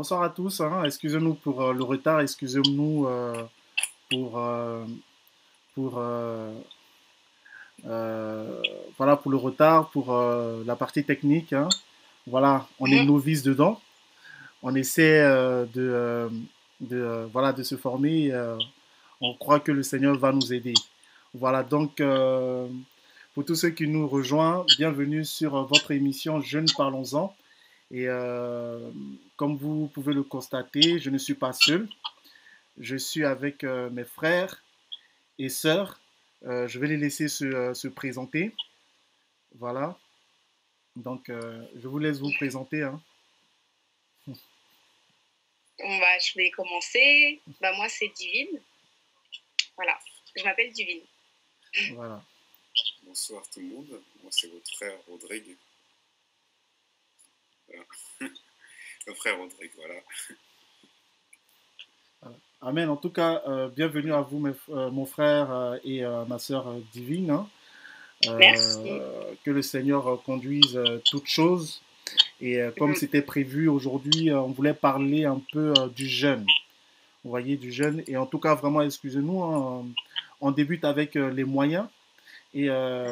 Bonsoir à tous, hein. Excusez-nous pour le retard, excusez-nous pour, euh, pour, euh, voilà, pour le retard, pour la partie technique, hein. Voilà, on est Mhm. novice dedans. On essaie voilà, de se former. On croit que le Seigneur va nous aider. Voilà, donc pour tous ceux qui nous rejoignent, bienvenue sur votre émission Jeunes Parlons-en. Et comme vous pouvez le constater, je ne suis pas seul. Je suis avec mes frères et sœurs. Je vais les laisser se présenter. Voilà. Donc, je vous laisse vous présenter, hein. Je vais commencer. Moi, c'est Divine. Voilà, je m'appelle Divine. Voilà. Bonsoir tout le monde, moi c'est votre frère Rodrigue. Voilà. Le frère Rodrigue, voilà. Amen. En tout cas, bienvenue à vous, mon frère et ma sœur Divine, hein. Merci. Que le Seigneur conduise toutes choses. Et comme Mhm. c'était prévu aujourd'hui, on voulait parler un peu du jeûne. Vous voyez, du jeûne. Et en tout cas, vraiment, excusez-nous, hein, on débute avec les moyens. Et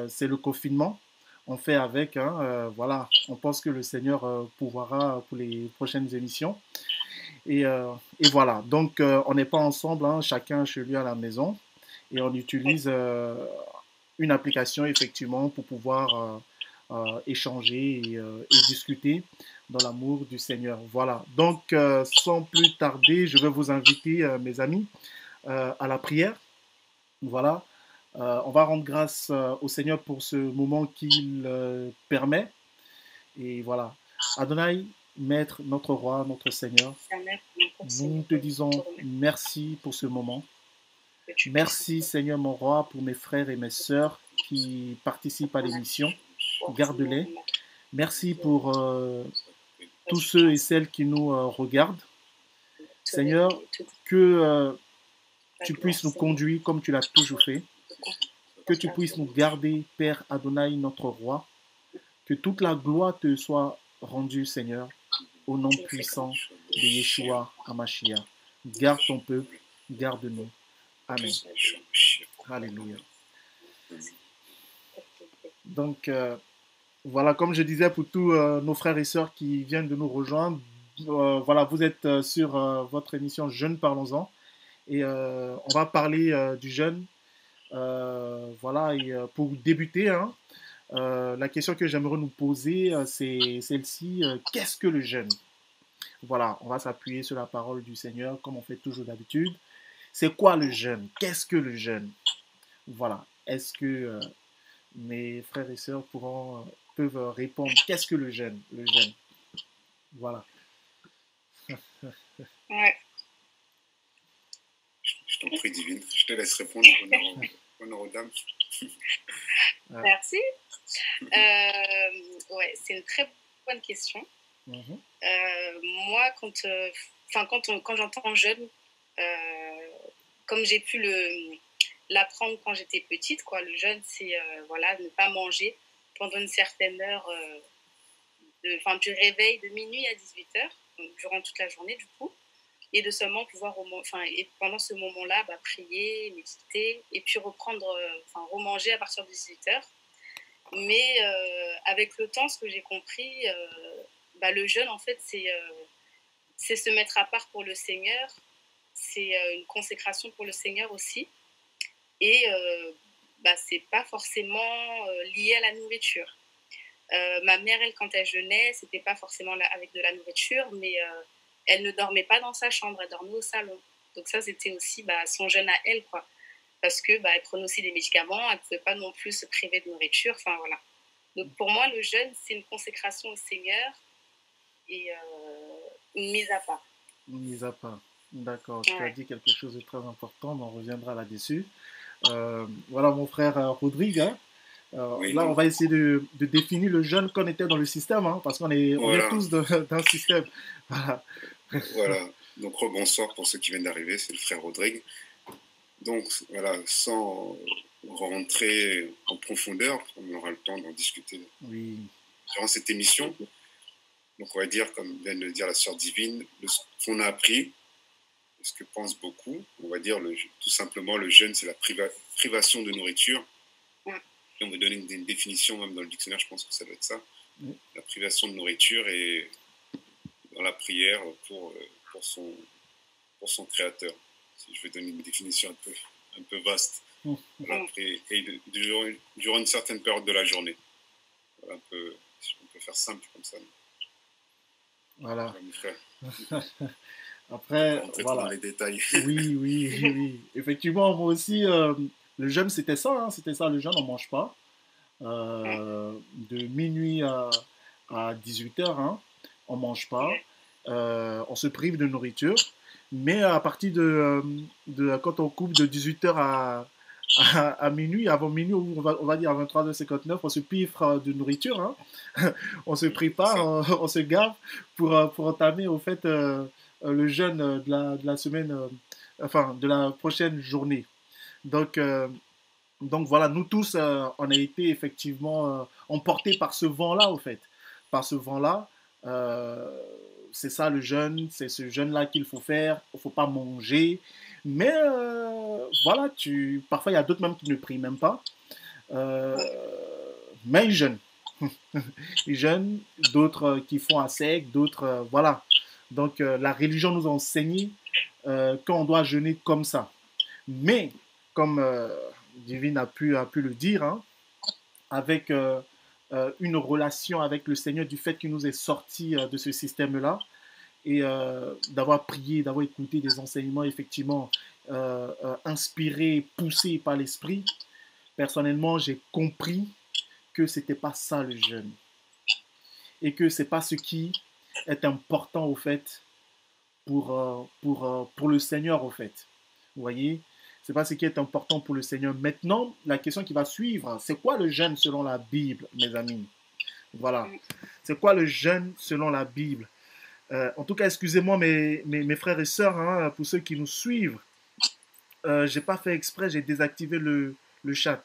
c'est le confinement. On fait avec, hein, voilà. On pense que le Seigneur pourvoira pour les prochaines émissions. Et, euh, et voilà. Donc, on n'est pas ensemble, hein, chacun chez lui à la maison. Et on utilise une application, effectivement, pour pouvoir échanger et discuter dans l'amour du Seigneur. Voilà. Donc, sans plus tarder, je vais vous inviter, mes amis, à la prière. Voilà. On va rendre grâce au Seigneur pour ce moment qu'il permet. Et voilà. Adonai, Maître, notre Roi, notre Seigneur, nous te disons merci pour ce moment. Merci, Seigneur mon Roi, pour mes frères et mes sœurs qui participent à l'émission. Garde-les. Merci pour tous ceux et celles qui nous regardent. Seigneur, que tu puisses nous conduire comme tu l'as toujours fait. Que tu puisses nous garder, Père Adonai, notre Roi. Que toute la gloire te soit rendue, Seigneur, au nom puissant de Yeshua Hamashiach. Garde ton peuple, garde-nous. Amen. Alléluia. Donc, voilà, comme je disais pour tous nos frères et sœurs qui viennent de nous rejoindre, voilà, vous êtes sur votre émission Jeunes Parlons-en. Et on va parler du jeûne. Voilà, et pour débuter, hein, la question que j'aimerais nous poser, c'est celle-ci. Qu'est-ce que le jeûne? Voilà, on va s'appuyer sur la parole du Seigneur comme on fait toujours d'habitude. C'est quoi le jeûne? Qu'est-ce que le jeûne? Voilà. Est-ce que mes frères et sœurs peuvent répondre? Qu'est-ce que le jeûne? Le jeûne. Voilà. Ouais. Je t'en prie, Divine, je te laisse répondre. Honneur aux dames. Merci. Ouais, c'est une très bonne question. Moi, quand j'entends jeune, comme j'ai pu l'apprendre quand j'étais petite, quoi, le jeûne, c'est voilà, ne pas manger pendant une certaine heure, du réveil de minuit à 18h, donc durant toute la journée du coup, et de seulement pouvoir, et pendant ce moment-là, prier, méditer, et puis reprendre, remanger à partir de 18h. Mais avec le temps, ce que j'ai compris, le jeûne, en fait, c'est se mettre à part pour le Seigneur, c'est une consécration pour le Seigneur aussi, et c'est pas forcément lié à la nourriture. Ma mère, elle, quand elle jeûnait, c'était pas forcément avec de la nourriture, mais elle ne dormait pas dans sa chambre, elle dormait au salon. Donc ça, c'était aussi son jeûne à elle, quoi. Parce que elle prenait aussi des médicaments, elle ne pouvait pas non plus se priver de nourriture, enfin voilà. Donc pour moi, le jeûne, c'est une consécration au Seigneur et une mise à part. Une mise à part. D'accord, Ouais. tu as dit quelque chose de très important, on reviendra là-dessus. Voilà mon frère Rodrigue, hein. Oui. Là, on va essayer de définir le jeûne qu'on était dans le système, hein, parce qu'on est, on est tous dans le système. Voilà. Voilà. Donc, bonsoir pour ceux qui viennent d'arriver, c'est le frère Rodrigue. Donc, voilà, sans rentrer en profondeur, on aura le temps d'en discuter durant cette émission. Donc on va dire, comme vient de le dire la sœur divine, ce qu'on a appris, ce que pensent beaucoup, on va dire tout simplement le jeûne, c'est la privation de nourriture. Et on va donner une définition, même dans le dictionnaire, je pense que ça doit être ça. La privation de nourriture et dans la prière pour son créateur. Si je vais donner une définition un peu vaste. Voilà, et durant une certaine période de la journée. Voilà, on peut faire simple comme ça. Voilà. Voilà, après, voilà. Dans les détails. Oui. Effectivement, moi aussi, le jeûne, c'était ça. Hein, c'était ça, le jeûne, on ne mange pas. De minuit à 18h, hein, on ne mange pas. On se prive de nourriture. Mais à partir quand on coupe de 18h à minuit, avant minuit, on va dire à 23h59, on se piffre de nourriture. Hein. On se prépare, on se gave pour entamer au fait le jeûne de la semaine, enfin de la prochaine journée. Donc, voilà, nous tous, on a été effectivement emportés par ce vent-là, au fait. Par ce vent-là. C'est ça le jeûne, c'est ce jeûne-là qu'il faut faire. Il ne faut pas manger. Mais voilà, parfois il y a d'autres même qui ne prient même pas. Mais ils jeûnent. Ils jeûnent, d'autres qui font à sec, d'autres. Voilà. Donc la religion nous a enseigné qu'on doit jeûner comme ça. Mais, comme Divine a pu le dire, hein, avec une relation avec le Seigneur, du fait qu'il nous est sorti de ce système-là, et d'avoir prié, d'avoir écouté des enseignements effectivement inspirés, poussés par l'Esprit, personnellement, j'ai compris que ce n'était pas ça le jeûne. Et que ce n'est pas ce qui est important au fait pour le Seigneur au fait. Vous voyez, c'est pas ce qui est important pour le Seigneur. Maintenant, la question qui va suivre, c'est quoi le jeûne selon la Bible, mes amis? Voilà. C'est quoi le jeûne selon la Bible? En tout cas, excusez-moi mes frères et sœurs, hein, pour ceux qui nous suivent. J'ai pas fait exprès, j'ai désactivé le chat.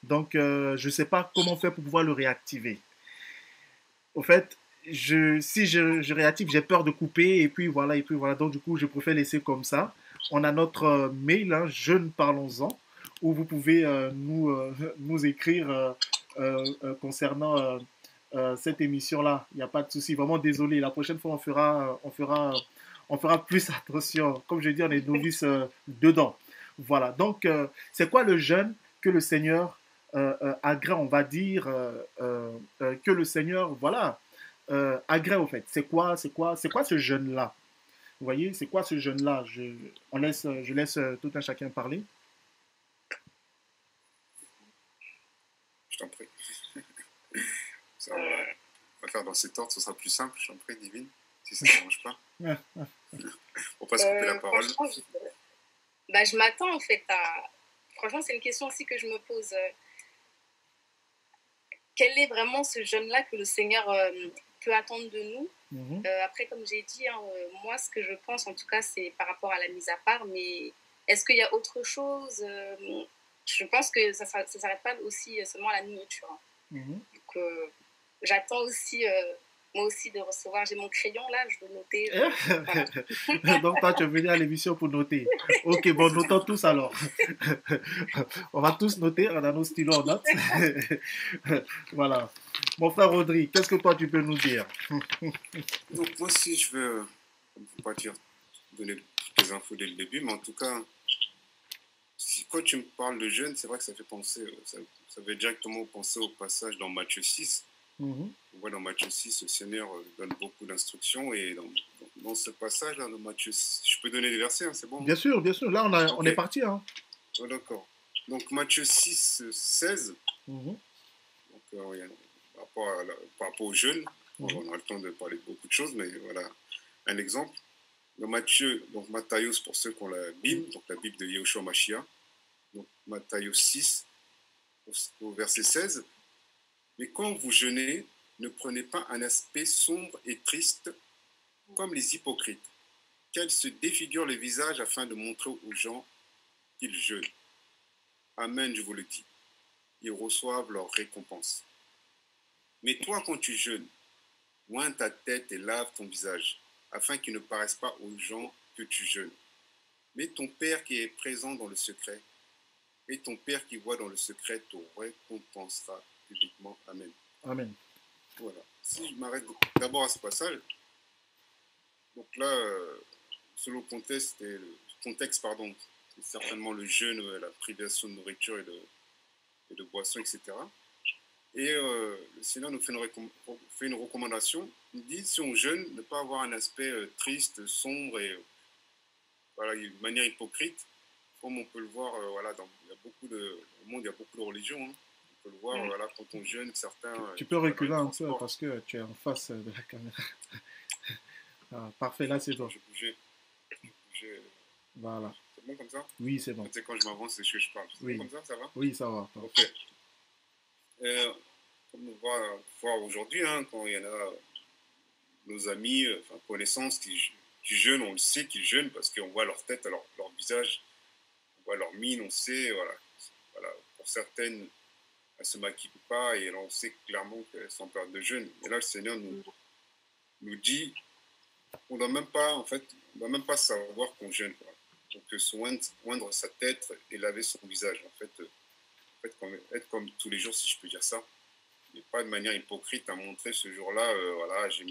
Donc, je sais pas comment faire pour pouvoir le réactiver. Au fait, si je réactive, j'ai peur de couper, et puis voilà. Donc, du coup, je préfère laisser comme ça. On a notre mail, hein, Jeunes Parlons-en, où vous pouvez nous écrire concernant cette émission-là. Il n'y a pas de souci. Vraiment désolé. La prochaine fois, on fera plus attention. Comme je dis, on est novices dedans. Voilà. Donc, c'est quoi le jeûne que le Seigneur agrée, on va dire, que le Seigneur, voilà, agrée au fait. C'est quoi ce jeûne-là? Vous voyez, c'est quoi ce jeûne-là? Je laisse tout un chacun parler. Je t'en prie. Ça, on va faire dans cet ordre, ce sera plus simple, je t'en prie, Divine, si ça ne dérange pas. Pour pas se couper la parole. Je m'attends en fait à... Franchement, c'est une question aussi que je me pose. Quel est vraiment ce jeûne-là que le Seigneur peut attendre de nous? Après, comme j'ai dit, hein, moi, ce que je pense, en tout cas, c'est par rapport à la mise à part. Mais est-ce qu'il y a autre chose? Je pense que ça ne s'arrête pas aussi seulement à la nourriture. Hein. Donc, j'attends aussi, moi aussi, de recevoir. J'ai mon crayon là, je veux noter. Voilà. Donc, toi, tu es venu à l'émission pour noter. Ok, bon, notons tous alors. On va tous noter, on a nos stylos en notes. Voilà. Mon frère Rodri, qu'est-ce que toi, tu peux nous dire? Donc, moi aussi, je veux, il ne faut pas donner toutes les infos dès le début, mais en tout cas, quand tu me parles de jeûne, c'est vrai que ça fait penser, ça fait directement penser au passage dans Matthieu 6. On voit dans Matthieu 6, le Seigneur donne beaucoup d'instructions, et dans ce passage-là, dans Matthieu 6, je peux donner des versets, hein, c'est bon? Bien sûr, là on est parti. Hein. Oh, d'accord. Donc Matthieu 6, 16, donc, par rapport aux jeûnes, on a le temps de parler de beaucoup de choses, mais voilà un exemple. Dans Matthieu, donc Matthieu pour ceux qui ont la Bible, donc la Bible de Yeshua Mashiach, donc Matthieu 6, au verset 16. Mais quand vous jeûnez, ne prenez pas un aspect sombre et triste comme les hypocrites, car ils se défigurent le visage afin de montrer aux gens qu'ils jeûnent. Amen, je vous le dis. Ils reçoivent leur récompense. Mais toi, quand tu jeûnes, oins ta tête et lave ton visage, afin qu'il ne paraisse pas aux gens que tu jeûnes. Mais ton Père qui est présent dans le secret, et ton Père qui voit dans le secret te récompensera publiquement. Amen. Amen. Voilà. Si je m'arrête d'abord à ce passage, donc là, selon le contexte, c'est certainement le jeûne, la privation de nourriture et de boissons, etc. Et le Seigneur nous fait une recommandation. Il dit, si on jeûne, ne pas avoir un aspect triste, sombre et voilà, une manière hypocrite, comme on peut le voir, voilà, dans le monde, il y a beaucoup de religions. Hein. On peut le voir, voilà, quand on jeûne, certains... Tu peux reculer un peu parce que tu es en face de la caméra. Ah, parfait, là c'est bon. Je bougeais. Voilà. C'est bon comme ça? Oui, c'est bon. Tu sais, quand je m'avance, c'est ce que je parle. C'est bon comme ça va? Oui, ça va. Ok. Comme on va voir aujourd'hui, hein, quand il y en a nos amis, connaissances qui jeûnent, on le sait qu'ils jeûnent parce qu'on voit leur tête, leur visage, on voit leur mine, on sait, voilà. Pour certaines, elles ne se maquillent pas et on sait clairement qu'elles sont en période de jeûne. Et là, le Seigneur nous dit, on ne doit même pas savoir qu'on jeûne, quoi. Donc, oindre sa tête et laver son visage. En fait, être comme tous les jours, si je peux dire ça. Mais pas de manière hypocrite à montrer ce jour-là, voilà, je ne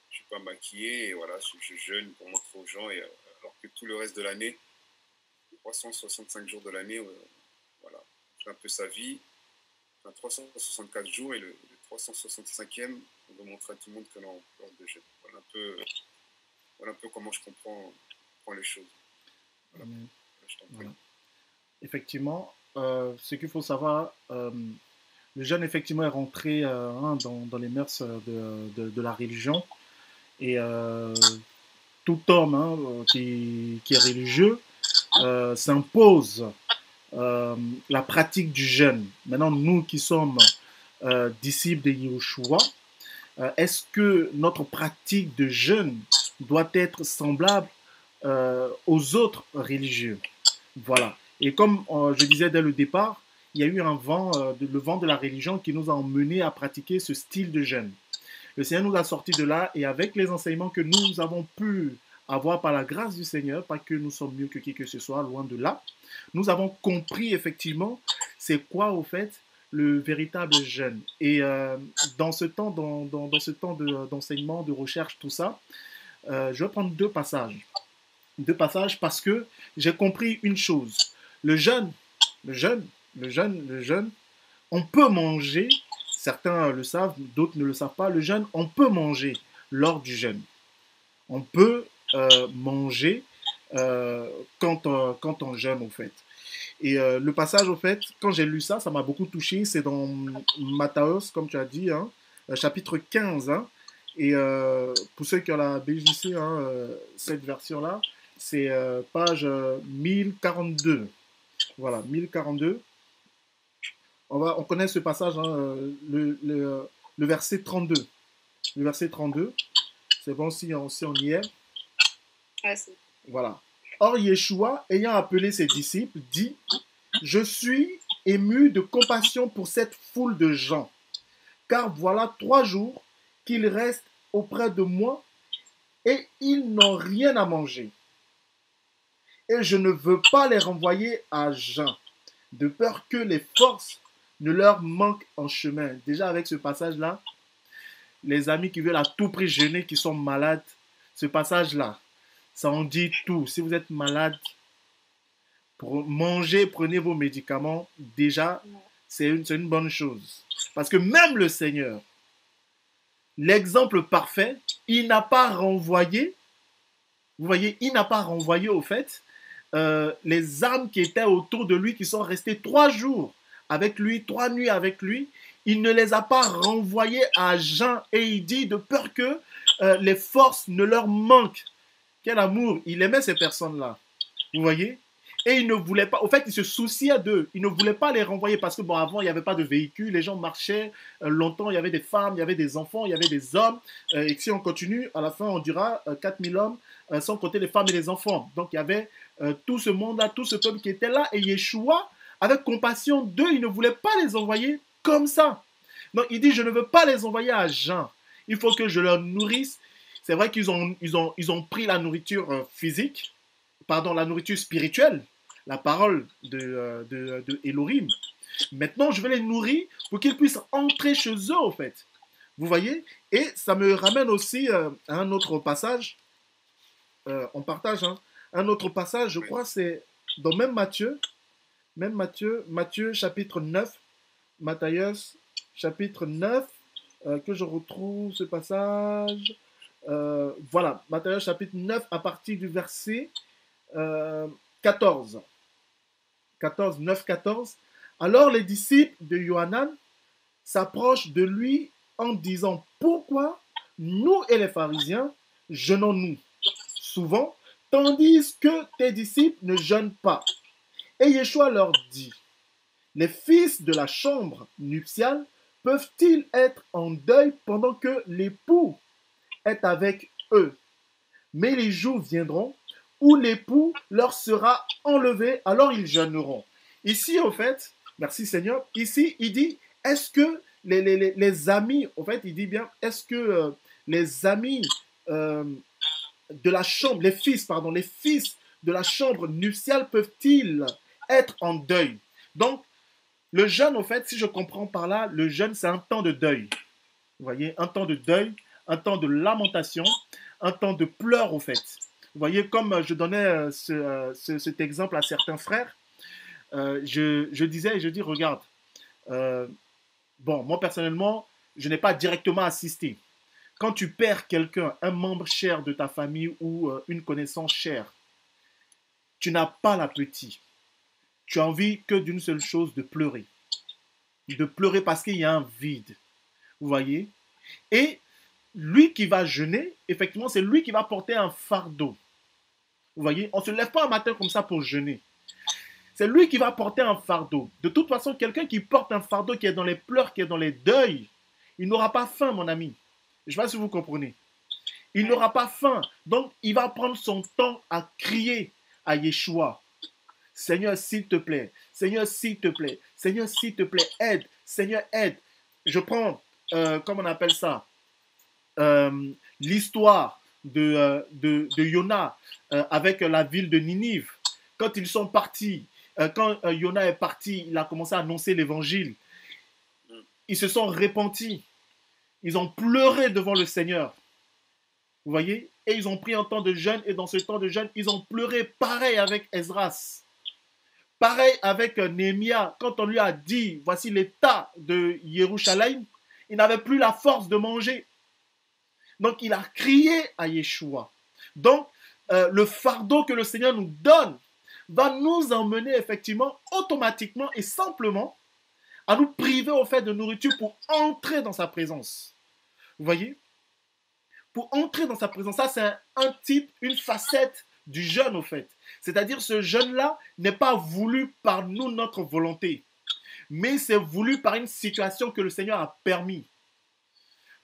suis pas maquillé, et voilà, je jeûne pour montrer aux gens, et, alors que tout le reste de l'année, 365 jours de l'année, voilà, fait un peu sa vie, 364 jours, et le 365e, on doit montrer à tout le monde que l'on de jeûne. Voilà un peu comment je comprends les choses. Voilà. Voilà. Effectivement, ce qu'il faut savoir, le jeûne effectivement est rentré dans les mœurs de la religion, et tout homme qui est religieux s'impose la pratique du jeûne. Maintenant, nous qui sommes disciples de Yahushua, est-ce que notre pratique de jeûne doit être semblable aux autres religieux? Voilà. Et comme je disais dès le départ, il y a eu un vent, le vent de la religion qui nous a emmenés à pratiquer ce style de jeûne. Le Seigneur nous a sortis de là, et avec les enseignements que nous avons pu avoir par la grâce du Seigneur, pas que nous sommes mieux que qui que ce soit, loin de là, nous avons compris effectivement c'est quoi au fait le véritable jeûne. Et dans ce temps, dans ce temps d'enseignement, de recherche, tout ça, je vais prendre deux passages parce que j'ai compris une chose. Le jeûne, on peut manger, certains le savent, d'autres ne le savent pas, le jeûne, on peut manger lors du jeûne. On peut manger quand on jeûne, au fait. Et le passage, au fait, quand j'ai lu ça, ça m'a beaucoup touché. C'est dans Matthieu, comme tu as dit, hein, chapitre 15. Hein, et pour ceux qui ont la BJC, cette version-là, c'est page 1042. Voilà, 1042. On connaît ce passage, hein, le verset 32. Le verset 32. C'est bon si on y est. Merci. Voilà. Or, Yeshua, ayant appelé ses disciples, dit « Je suis ému de compassion pour cette foule de gens, car voilà 3 jours qu'ils restent auprès de moi et ils n'ont rien à manger. Et je ne veux pas les renvoyer à jeun, de peur que les forces ne leur manquent en chemin. » Déjà avec ce passage-là, les amis qui veulent à tout prix jeûner, qui sont malades, ce passage-là, ça en dit tout. Si vous êtes malade, pour manger, prenez vos médicaments. Déjà, c'est une bonne chose. Parce que même le Seigneur, l'exemple parfait, il n'a pas renvoyé, vous voyez, il n'a pas renvoyé au fait les âmes qui étaient autour de lui, qui sont restées 3 jours avec lui, 3 nuits avec lui. Il ne les a pas renvoyés à jeun, et il dit de peur que les forces ne leur manquent. Quel amour, il aimait ces personnes-là, vous voyez. Et il ne voulait pas, au fait, il se souciait d'eux. Il ne voulait pas les renvoyer parce que, bon, avant, il n'y avait pas de véhicule, les gens marchaient longtemps, il y avait des femmes, il y avait des enfants, il y avait des hommes. Et si on continue, à la fin, on dira 4000 hommes, sans compter les femmes et les enfants. Donc, il y avait tout ce monde-là, tout ce peuple qui était là. Et Yeshua, avec compassion d'eux, il ne voulait pas les envoyer comme ça. Donc, il dit, je ne veux pas les envoyer à jeun. il faut que je leur nourrisse. C'est vrai qu'ils ont pris la nourriture physique, pardon, la nourriture spirituelle, la parole de Elohim. Maintenant, je vais les nourrir pour qu'ils puissent entrer chez eux, en fait. Vous voyez? Et ça me ramène aussi à un autre passage. On partage un autre passage, je crois, c'est dans même Matthieu, Matthieu chapitre 9, Matthias chapitre 9, que je retrouve ce passage. Voilà, Matthieu chapitre 9 à partir du verset 14. 14, 9, 14. Alors les disciples de Yohanan s'approchent de lui en disant: pourquoi nous et les pharisiens jeûnons-nous souvent, tandis que tes disciples ne jeûnent pas? Et Yeshua leur dit: les fils de la chambre nuptiale peuvent-ils être en deuil pendant que l'époux est avec eux? Mais les jours viendront où l'époux leur sera enlevé, alors ils jeûneront. Ici, en fait, merci Seigneur, ici, il dit, est-ce que les amis, en fait, il dit bien, est-ce que les amis de la chambre, les fils de la chambre nuptiale peuvent-ils être en deuil? Donc, le jeûne, en fait, si je comprends par là, le jeûne, c'est un temps de deuil. Vous voyez, un temps de deuil, un temps de lamentation, un temps de pleurs, en fait. Vous voyez, comme je donnais cet exemple à certains frères, je disais et je dis, regarde, bon, moi personnellement, je n'ai pas directement assisté. Quand tu perds quelqu'un, un membre cher de ta famille ou une connaissance chère, tu n'as pas l'appétit. Tu as envie que d'une seule chose, de pleurer. De pleurer parce qu'il y a un vide. Vous voyez? Et lui qui va jeûner, effectivement, c'est lui qui va porter un fardeau. Vous voyez? On ne se lève pas un matin comme ça pour jeûner. C'est lui qui va porter un fardeau. De toute façon, quelqu'un qui porte un fardeau, qui est dans les pleurs, qui est dans les deuils, il n'aura pas faim, mon ami. Je ne sais pas si vous comprenez. Il n'aura pas faim. Donc, il va prendre son temps à crier à Yeshua. Seigneur, s'il te plaît. Seigneur, s'il te plaît. Seigneur, s'il te plaît, aide. Seigneur, aide. Je prends, comment on appelle ça, l'histoire de Yona avec la ville de Ninive. Quand ils sont partis, quand Yona est parti, il a commencé à annoncer l'évangile. Ils se sont repentis. Ils ont pleuré devant le Seigneur. Vous voyez? Et ils ont pris un temps de jeûne. Et dans ce temps de jeûne, ils ont pleuré pareil avec Esdras. Pareil avec Néhémia. Quand on lui a dit, voici l'état de Jérusalem, il n'avait plus la force de manger. Donc, il a crié à Yeshua. Donc, le fardeau que le Seigneur nous donne va nous emmener effectivement, automatiquement et simplement à nous priver au fait de nourriture pour entrer dans sa présence. Vous voyez? Pour entrer dans sa présence. Ça, c'est un type, une facette du jeûne au fait. C'est-à-dire ce jeûne-là n'est pas voulu par nous, notre volonté, mais c'est voulu par une situation que le Seigneur a permis.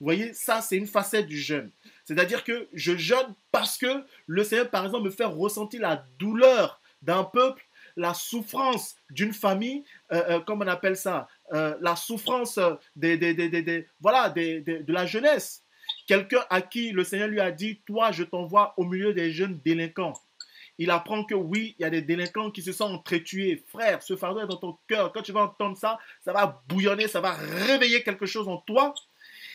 Vous voyez, ça c'est une facette du jeûne. C'est-à-dire que je jeûne parce que le Seigneur, par exemple, me fait ressentir la douleur d'un peuple, la souffrance d'une famille, comme on appelle ça, la souffrance de la jeunesse. Quelqu'un à qui le Seigneur lui a dit, toi, je t'envoie au milieu des jeunes délinquants. Il apprend que oui, il y a des délinquants qui se sont entretués. Frère, ce fardeau est dans ton cœur. Quand tu vas entendre ça, ça va bouillonner, ça va réveiller quelque chose en toi.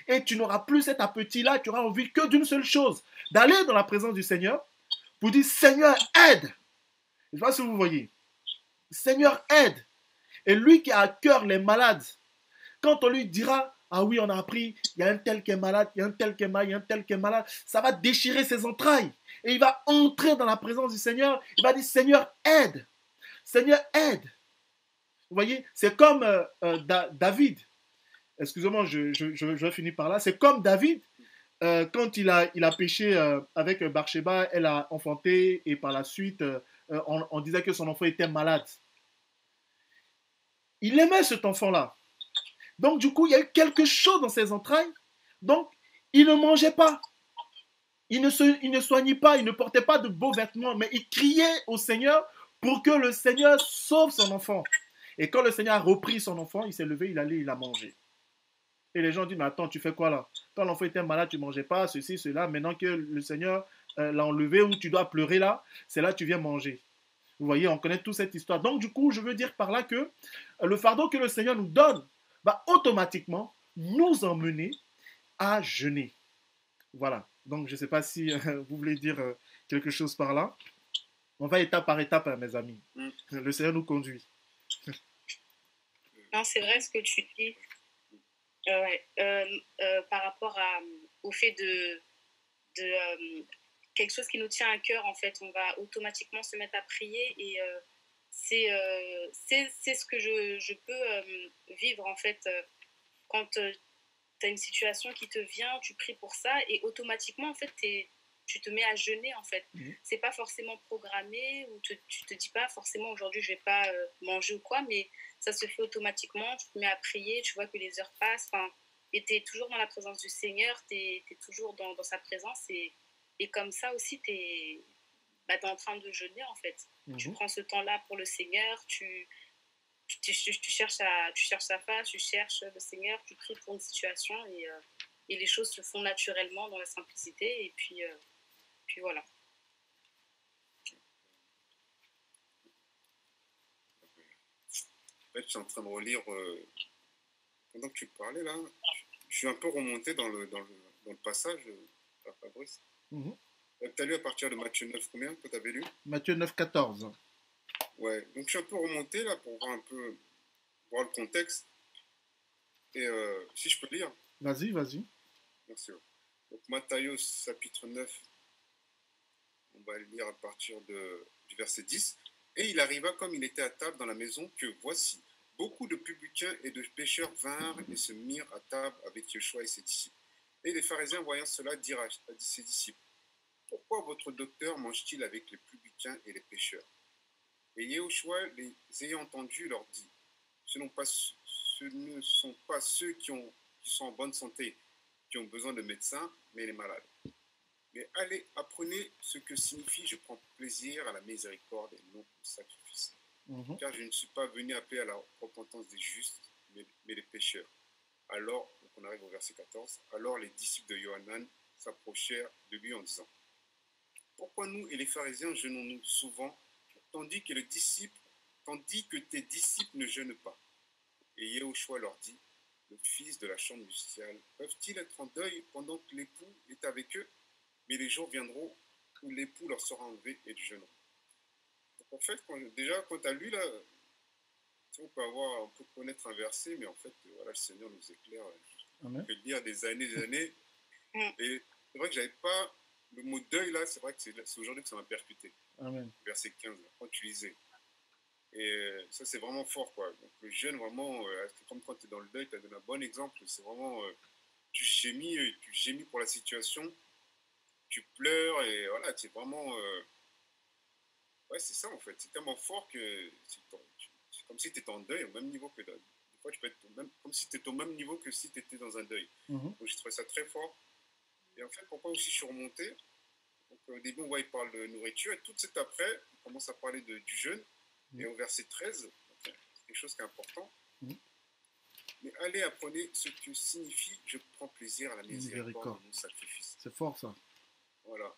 Et tu n'auras plus cet appétit-là, tu auras envie que d'une seule chose, d'aller dans la présence du Seigneur pour dire, Seigneur, aide. Je ne sais pas si vous voyez. Seigneur, aide. Et lui qui a à cœur les malades, quand on lui dira, ah oui, on a appris, il y a un tel qui est malade, il y a un tel qui est malade, il y a un tel qui est malade, ça va déchirer ses entrailles. Et il va entrer dans la présence du Seigneur, il va dire, Seigneur, aide. Seigneur, aide. Vous voyez, c'est comme David. Excusez-moi, je vais finir par là. C'est comme David, quand il a péché avec Bathsheba, elle a enfanté et par la suite, on disait que son enfant était malade. Il aimait cet enfant-là. Donc, du coup, il y a eu quelque chose dans ses entrailles. Donc, il ne mangeait pas. Il ne soignait pas, il ne portait pas de beaux vêtements, mais il criait au Seigneur pour que le Seigneur sauve son enfant. Et quand le Seigneur a repris son enfant, il s'est levé, il allait, il a mangé. Et les gens disent, mais attends, tu fais quoi là? Quand l'enfant était malade, tu ne mangeais pas, ceci, cela. Maintenant que le Seigneur l'a enlevé ou tu dois pleurer là, c'est là que tu viens manger. Vous voyez, on connaît toute cette histoire. Donc, du coup, je veux dire par là que le fardeau que le Seigneur nous donne va automatiquement nous emmener à jeûner. Voilà. Donc, je ne sais pas si vous voulez dire quelque chose par là. On va étape par étape, hein, mes amis. Le Seigneur nous conduit. Non, c'est vrai ce que tu dis. Ouais. Par rapport au fait de quelque chose qui nous tient à cœur, en fait, on va automatiquement se mettre à prier et c'est ce que je peux vivre, en fait, quand tu as une situation qui te vient, tu pries pour ça et automatiquement, en fait, tu te mets à jeûner, en fait. C'est pas forcément programmé ou tu te dis pas forcément aujourd'hui je vais pas manger ou quoi, mais ça se fait automatiquement, tu te mets à prier, tu vois que les heures passent, et tu es toujours dans la présence du Seigneur, tu es toujours dans sa présence et comme ça aussi tu es en train de jeûner, en fait. Tu prends ce temps-là pour le Seigneur, tu cherches sa face, tu cherches le Seigneur, tu pries pour une situation et les choses se font naturellement dans la simplicité et puis voilà. En fait, je suis en train de relire, pendant que tu parlais là, je suis un peu remonté dans le passage, Fabrice. Tu as lu à partir de Matthieu 9 combien que tu avais lu? Matthieu 9, 14. Ouais, donc je suis un peu remonté là pour voir voir le contexte. Et si je peux lire. Vas-y, vas-y. Merci. Donc Matthieu chapitre 9, on va lire à partir du verset 10. Et il arriva comme il était à table dans la maison que voici, beaucoup de publicains et de pécheurs vinrent et se mirent à table avec Yeshua et ses disciples. Et les pharisiens, voyant cela, dirent à ses disciples, pourquoi votre docteur mange-t-il avec les publicains et les pécheurs? Et Yeshua, les ayant entendus, leur dit, ce ne sont pas ceux qui sont en bonne santé, qui ont besoin de médecins, mais les malades. Mais allez, apprenez ce que signifie je prends plaisir à la miséricorde et non au sacrifice. Car je ne suis pas venu appeler à la repentance des justes, mais des pécheurs. Alors, donc on arrive au verset 14, alors les disciples de Yohanan s'approchèrent de lui en disant, pourquoi nous et les pharisiens jeûnons-nous souvent, tandis que tes disciples ne jeûnent pas? Et Yeshua leur dit, le fils de la chambre nuptiale, peuvent-ils être en deuil pendant que l'époux est avec eux? Mais les jours viendront où l'époux leur sera enlevé et ils jeûneront. Donc en fait, quand tu as lu là, on peut connaître un verset, mais en fait, voilà, le Seigneur nous éclaire. On peut lire des années. Et c'est vrai que j'avais pas le mot deuil là, c'est vrai que c'est aujourd'hui que ça m'a percuté. Amen. Verset 15, là, quand tu lisais. Et ça, c'est vraiment fort, quoi. Donc le jeûne, vraiment, comme quand tu es dans le deuil, tu as donné un bon exemple. C'est vraiment, tu gémis pour la situation. Tu pleures et voilà, c'est vraiment... ouais, c'est ça en fait. C'est tellement fort que c'est comme si tu étais en deuil au même niveau que... Des fois, tu peux être comme si tu étais au même niveau que si tu étais dans un deuil. Donc, j'ai trouvé ça très fort. Et en fait, pourquoi aussi je suis remonté? Donc, au début, on voit, il parle de nourriture. Et tout de suite après, on commence à parler du jeûne. Et au verset 13, c'est quelque chose qui est important. Mais allez, apprenez ce que signifie je prends plaisir à la miséricorde de mon sacrifice. C'est fort ça. Voilà.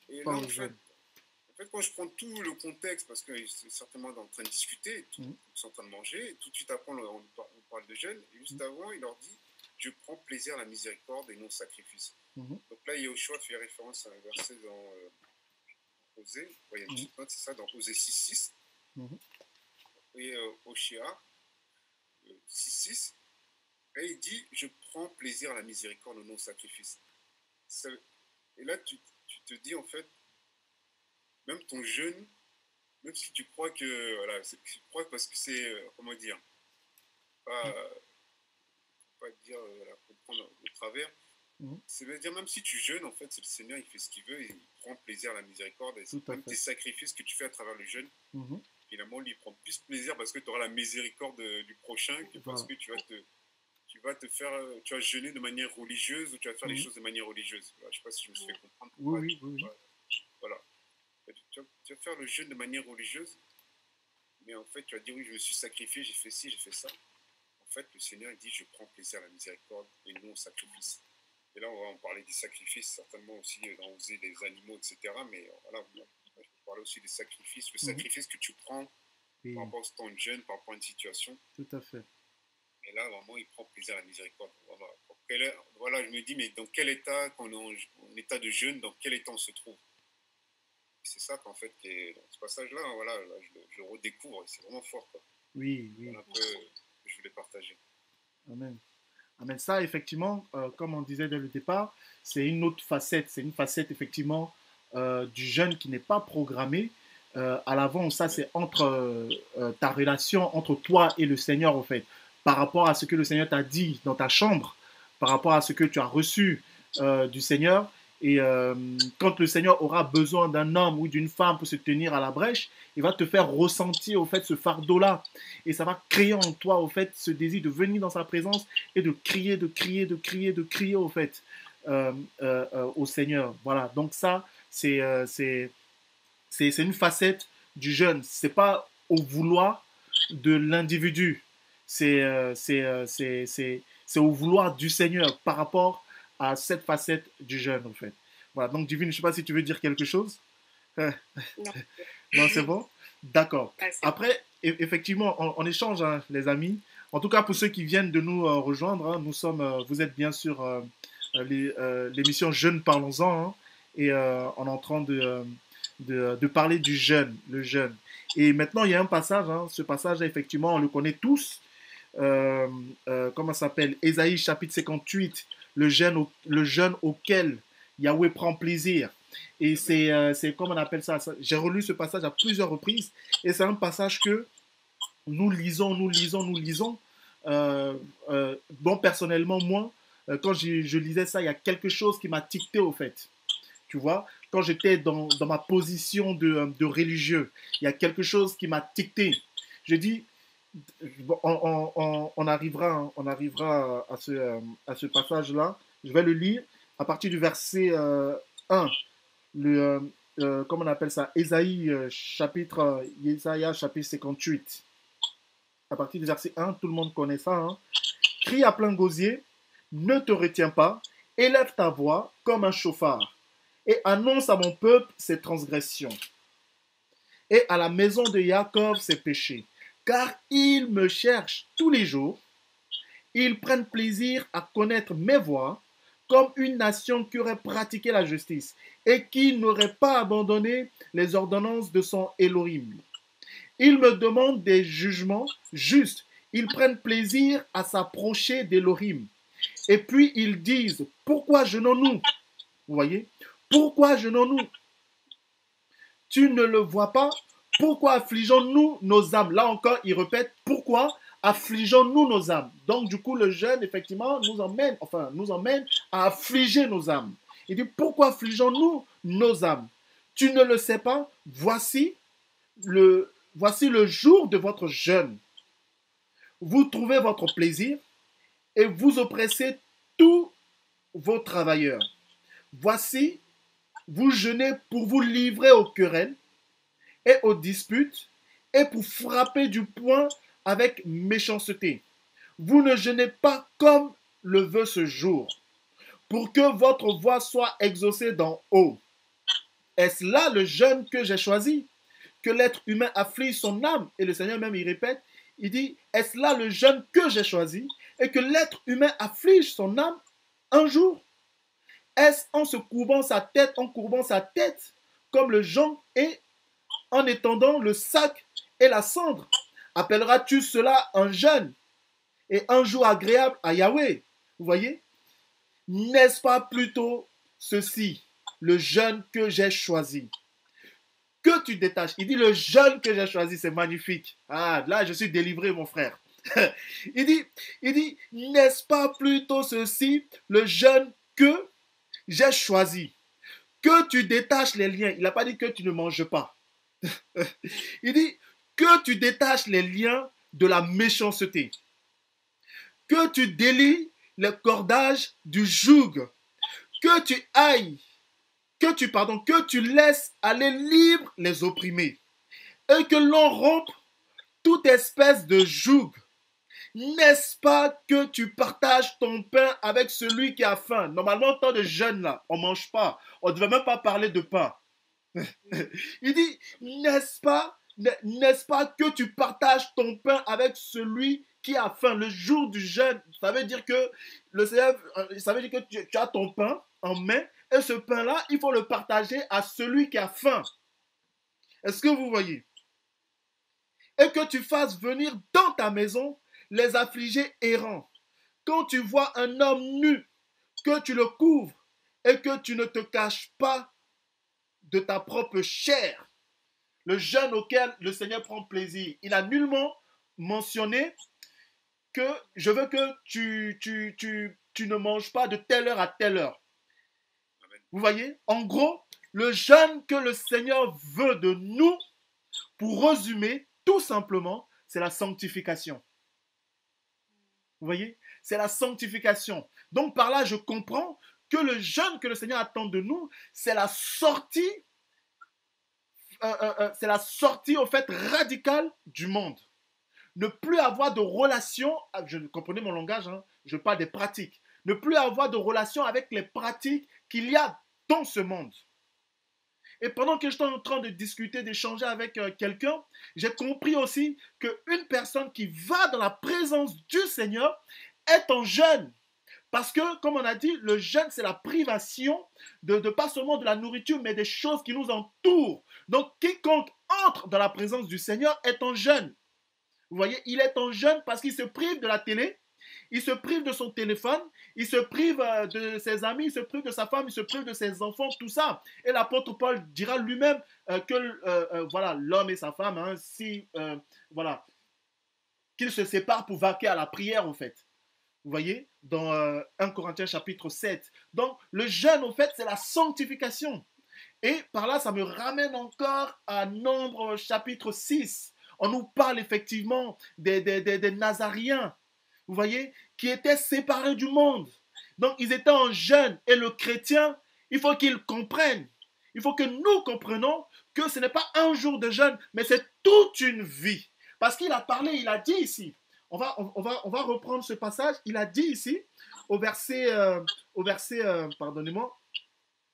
Et là, en fait, quand je prends tout le contexte, parce que c'est certainement en train de discuter, ils sont en train de manger, et tout de suite après, on parle de jeûne, et juste avant, il leur dit, je prends plaisir à la miséricorde et non au sacrifice. Donc là, Yeshua fait référence à un verset dans Osée, il y a une petite note, c'est ça, dans Osée 6.6, et Oshéa 6.6, et il dit, je prends plaisir à la miséricorde et non au sacrifice. Et là, tu te dis, en fait, même ton jeûne, même si tu crois que, voilà, tu crois parce que c'est, comment dire, pas dire, voilà, comprendre au travers, c'est-à-dire même si tu jeûnes, en fait, c'est le Seigneur, il fait ce qu'il veut, et il prend plaisir à la miséricorde, et même tes sacrifices que tu fais à travers le jeûne, finalement, lui, il prend plus plaisir parce que tu auras la miséricorde du prochain que parce que tu vas te faire, tu vas jeûner de manière religieuse ou tu vas faire les choses de manière religieuse. Voilà, je ne sais pas si je me suis fait comprendre. Oui. Voilà. Tu vas faire le jeûne de manière religieuse, mais en fait, tu vas dire oui, je me suis sacrifié, j'ai fait ci, j'ai fait ça. En fait, le Seigneur dit, je prends plaisir à la miséricorde et non au sacrifice. Et là, on va en parler des sacrifices, certainement aussi d'enlever les animaux, etc. Mais voilà, je vais parler aussi des sacrifices. Le sacrifice que tu prends par rapport au temps de jeûne, par rapport à une situation. Tout à fait. Et là, vraiment, il prend plaisir à la miséricorde. Voilà, je me dis, mais dans quel état, quand on est en état de jeûne, dans quel état on se trouve? C'est ça qu'en fait, dans ce passage-là, voilà, là, je le redécouvre. C'est vraiment fort, quoi. Oui. Voilà un peu que je voulais partager. Amen. Amen. Ça, effectivement, comme on disait dès le départ, c'est une autre facette. C'est une facette, effectivement, du jeûne qui n'est pas programmé à l'avant. Ça, c'est entre ta relation entre toi et le Seigneur, en fait, par rapport à ce que le Seigneur t'a dit dans ta chambre, par rapport à ce que tu as reçu du Seigneur. Et quand le Seigneur aura besoin d'un homme ou d'une femme pour se tenir à la brèche, il va te faire ressentir au fait ce fardeau-là. Et ça va créer en toi au fait ce désir de venir dans sa présence et de crier au fait au Seigneur. Voilà, donc ça, c'est une facette du jeûne. C'est pas au vouloir de l'individu. C'est au vouloir du Seigneur par rapport à cette facette du jeûne, en fait. Voilà, donc Divine, je ne sais pas si tu veux dire quelque chose. Non, Non, c'est bon. D'accord. Après, effectivement, on échange, hein, les amis. En tout cas, pour ceux qui viennent de nous rejoindre, hein, vous êtes bien sûr l'émission Jeunes Parlons-en, hein, et on est en train de parler du jeûne, le jeûne. Et maintenant, il y a un passage, hein, ce passage, effectivement, on le connaît tous. Comment ça s'appelle? Ésaïe chapitre 58, le jeûne auquel Yahweh prend plaisir. Et c'est comment on appelle ça? J'ai relu ce passage à plusieurs reprises et c'est un passage que nous lisons. Bon, personnellement, moi, quand je lisais ça, il y a quelque chose qui m'a tiqueté au fait. Tu vois, quand j'étais dans ma position de religieux, il y a quelque chose qui m'a tiqueté. Je dis, on arrivera à ce passage-là. Je vais le lire à partir du verset 1. Comment on appelle ça? Ésaïe chapitre 58. À partir du verset 1, tout le monde connaît ça. Hein. Crie à plein gosier, ne te retiens pas, élève ta voix comme un chauffard, et annonce à mon peuple ses transgressions, et à la maison de Jacob ses péchés. Car ils me cherchent tous les jours, ils prennent plaisir à connaître mes voies, comme une nation qui aurait pratiqué la justice et qui n'aurait pas abandonné les ordonnances de son Elohim. Ils me demandent des jugements justes, ils prennent plaisir à s'approcher d'Elohim. Et puis ils disent, pourquoi jeûnons-nous? Vous voyez? Pourquoi jeûnons-nous? Tu ne le vois pas? Pourquoi affligeons-nous nos âmes? Là encore, il répète, pourquoi affligeons-nous nos âmes? Donc, du coup, le jeûne, effectivement, nous emmène à affliger nos âmes. Il dit, pourquoi affligeons-nous nos âmes? Tu ne le sais pas? Voici le jour de votre jeûne. Vous trouvez votre plaisir et vous oppressez tous vos travailleurs. Voici, vous jeûnez pour vous livrer aux querelles et aux disputes, et pour frapper du poing avec méchanceté. Vous ne jeûnez pas comme le veut ce jour, pour que votre voix soit exaucée d'en haut. Est-ce là le jeûne que j'ai choisi? Que l'être humain afflige son âme? Et le Seigneur même, il répète, il dit, est-ce là le jeûne que j'ai choisi? Et que l'être humain afflige son âme un jour? Est-ce en courbant sa tête, comme le jonc, et en étendant le sac et la cendre? Appelleras-tu cela un jeûne et un jour agréable à Yahweh? Vous voyez? N'est-ce pas plutôt ceci, le jeûne que j'ai choisi? Que tu détaches. Il dit le jeûne que j'ai choisi, c'est magnifique. Ah, là, je suis délivré, mon frère. il dit, n'est-ce pas plutôt ceci, le jeûne que j'ai choisi? Que tu détaches les liens. Il n'a pas dit que tu ne manges pas. Il dit que tu détaches les liens de la méchanceté, que tu délies les cordages du joug, que tu laisses aller libre les opprimés, et que l'on rompe toute espèce de joug. n'est-ce pas que tu partages ton pain avec celui qui a faim? Normalement, en temps de jeûne, là, on ne mange pas. On ne devait même pas parler de pain. Il dit, n'est-ce pas que tu partages ton pain avec celui qui a faim le jour du jeûne? Ça veut dire que le Seigneur, ça veut dire que tu as ton pain en main et ce pain-là, il faut le partager à celui qui a faim. Est-ce que vous voyez? Et que tu fasses venir dans ta maison les affligés errants. Quand tu vois un homme nu, que tu le couvres et que tu ne te caches pas de ta propre chair. Le jeûne auquel le Seigneur prend plaisir. Il n'a nullement mentionné que je veux que tu ne manges pas de telle heure à telle heure. Vous voyez? En gros, le jeûne que le Seigneur veut de nous, pour résumer, tout simplement, c'est la sanctification. Vous voyez? C'est la sanctification. Donc par là, je comprends que le jeûne que le Seigneur attend de nous, c'est la sortie, au fait radicale du monde. Ne plus avoir de relation, je comprenez mon langage, hein, je parle des pratiques. Ne plus avoir de relation avec les pratiques qu'il y a dans ce monde. Et pendant que j'étais en train de discuter, d'échanger avec quelqu'un, j'ai compris aussi qu'une personne qui va dans la présence du Seigneur est en jeûne. Parce que, comme on a dit, le jeûne, c'est la privation de pas seulement de la nourriture, mais des choses qui nous entourent. Donc, quiconque entre dans la présence du Seigneur est en jeûne. Vous voyez, il est en jeûne parce qu'il se prive de la télé, il se prive de son téléphone, il se prive de ses amis, il se prive de sa femme, il se prive de ses enfants, tout ça. Et l'apôtre Paul dira lui-même que voilà, l'homme et sa femme, hein, voilà, qu'ils se séparent pour vaquer à la prière, en fait. Vous voyez, dans 1 Corinthiens chapitre 7. Donc, le jeûne, en fait, c'est la sanctification. Et par là, ça me ramène encore à Nombre chapitre 6. On nous parle effectivement des Nazaréens, vous voyez, qui étaient séparés du monde. Donc, ils étaient en jeûne. Et le chrétien, il faut qu'il comprenne. Il faut que nous comprenions que ce n'est pas un jour de jeûne, mais c'est toute une vie. Parce qu'il a parlé, il a dit ici, on va reprendre ce passage, il a dit ici, au verset pardonnez-moi,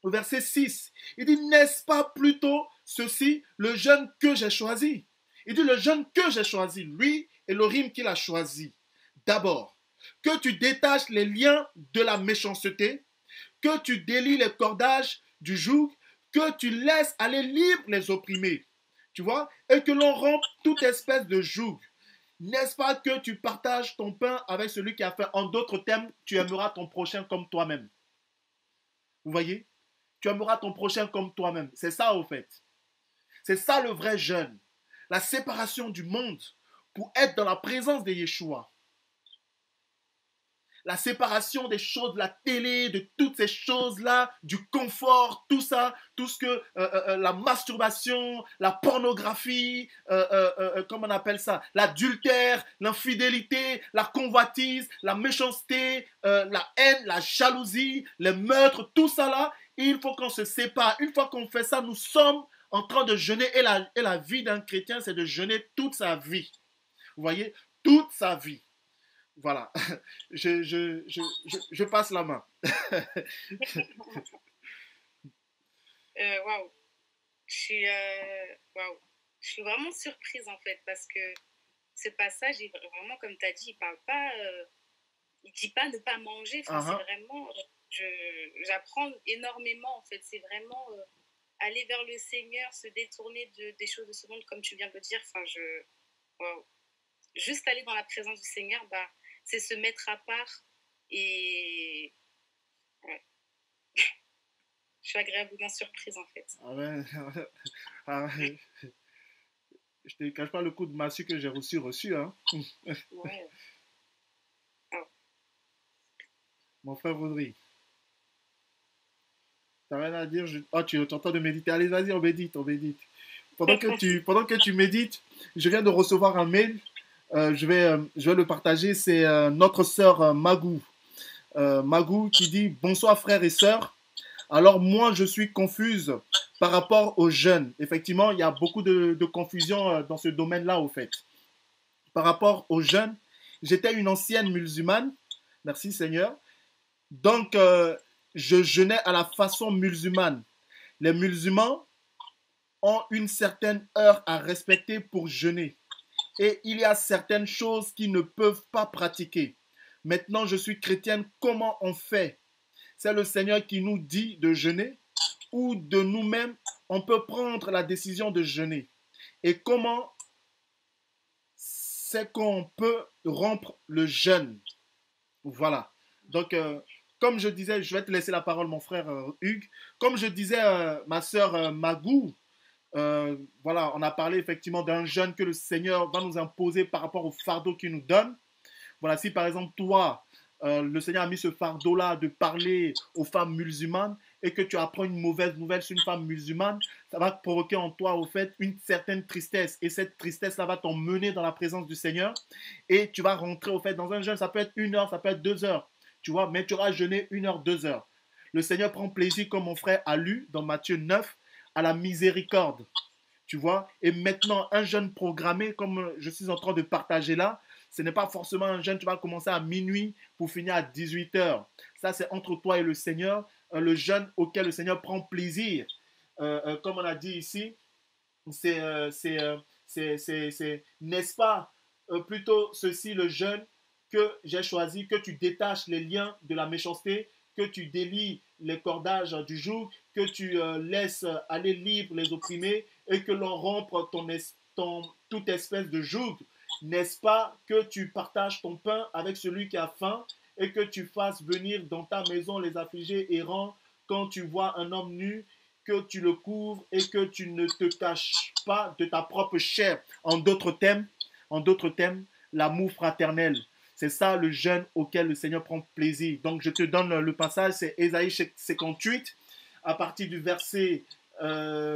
au verset 6, il dit, n'est-ce pas plutôt ceci, le jeûne que j'ai choisi? Il dit, le jeûne que j'ai choisi, lui, Elohim qu'il a choisi. D'abord, que tu détaches les liens de la méchanceté, que tu délies les cordages du joug, que tu laisses aller libre les opprimés, tu vois, et que l'on rompe toute espèce de joug. N'est-ce pas que tu partages ton pain avec celui qui a faim? En d'autres termes, tu aimeras ton prochain comme toi-même. Vous voyez? Tu aimeras ton prochain comme toi-même. C'est ça, au fait. C'est ça le vrai jeûne. La séparation du monde pour être dans la présence de Yeshua. La séparation des choses, de la télé, de toutes ces choses-là, du confort, tout ça, tout ce que la masturbation, la pornographie, comment on appelle ça, l'adultère, l'infidélité, la convoitise, la méchanceté, la haine, la jalousie, les meurtres, tout ça là, il faut qu'on se sépare. Une fois qu'on fait ça, nous sommes en train de jeûner et la vie d'un chrétien, c'est de jeûner toute sa vie. Vous voyez, toute sa vie. Voilà, je passe la main. Waouh, je suis vraiment surprise en fait parce que ce passage, vraiment comme tu as dit, il dit pas ne pas manger. Enfin, c'est vraiment, j'apprends énormément en fait. C'est vraiment aller vers le Seigneur, se détourner des choses de ce monde comme tu viens de le dire. Enfin, juste aller dans la présence du Seigneur, c'est se mettre à part et ouais. Je suis agréablement surprise en fait. Ah ouais. Je ne te cache pas le coup de massue que j'ai reçu. Hein. Ouais. Oh. Mon frère Rodrigue. Tu n'as rien à dire? Oh, tu es en train de méditer. Allez, vas-y, on médite. Pendant que tu médites, je viens de recevoir un mail. Je vais le partager. C'est notre sœur Magou. Magou qui dit « Bonsoir frères et sœurs. Alors moi, je suis confuse par rapport aux jeunes. » Effectivement, il y a beaucoup de confusion dans ce domaine-là, au fait. Par rapport aux jeunes, j'étais une ancienne musulmane. Merci Seigneur. Donc, je jeûnais à la façon musulmane. Les musulmans ont une certaine heure à respecter pour jeûner. Et il y a certaines choses qu'ils ne peuvent pas pratiquer. Maintenant, je suis chrétienne, comment on fait? C'est le Seigneur qui nous dit de jeûner ou de nous-mêmes, on peut prendre la décision de jeûner. Et comment c'est qu'on peut rompre le jeûne? Voilà. Donc, comme je disais, je vais te laisser la parole, mon frère Hugues. Comme je disais, ma soeur Magou, voilà, on a parlé effectivement d'un jeûne que le Seigneur va nous imposer par rapport au fardeau qu'il nous donne. Voilà, si par exemple toi, le Seigneur a mis ce fardeau-là de parler aux femmes musulmanes et que tu apprends une mauvaise nouvelle sur une femme musulmane, ça va provoquer en toi au fait une certaine tristesse. Et cette tristesse-là va t'emmener dans la présence du Seigneur et tu vas rentrer au fait dans un jeûne. Ça peut être 1 heure, ça peut être 2 heures, tu vois, mais tu auras jeûné 1 heure, 2 heures. Le Seigneur prend plaisir, comme mon frère a lu dans Matthieu 9, à la miséricorde. Tu vois, et maintenant, un jeûne programmé, comme je suis en train de partager là, ce n'est pas forcément un jeûne, tu vas commencer à minuit pour finir à 18 heures. Ça, c'est entre toi et le Seigneur, le jeûne auquel le Seigneur prend plaisir. Comme on a dit ici, n'est-ce pas plutôt ceci le jeûne que j'ai choisi, que tu détaches les liens de la méchanceté, que tu délies les cordages du joug, que tu laisses aller libre les opprimés et que l'on rompe toute espèce de joug. N'est-ce pas que tu partages ton pain avec celui qui a faim et que tu fasses venir dans ta maison les affligés errants quand tu vois un homme nu, que tu le couvres et que tu ne te caches pas de ta propre chair. En d'autres termes, l'amour fraternel. C'est ça le jeûne auquel le Seigneur prend plaisir. Donc je te donne le passage, c'est Ésaïe 58, à partir du verset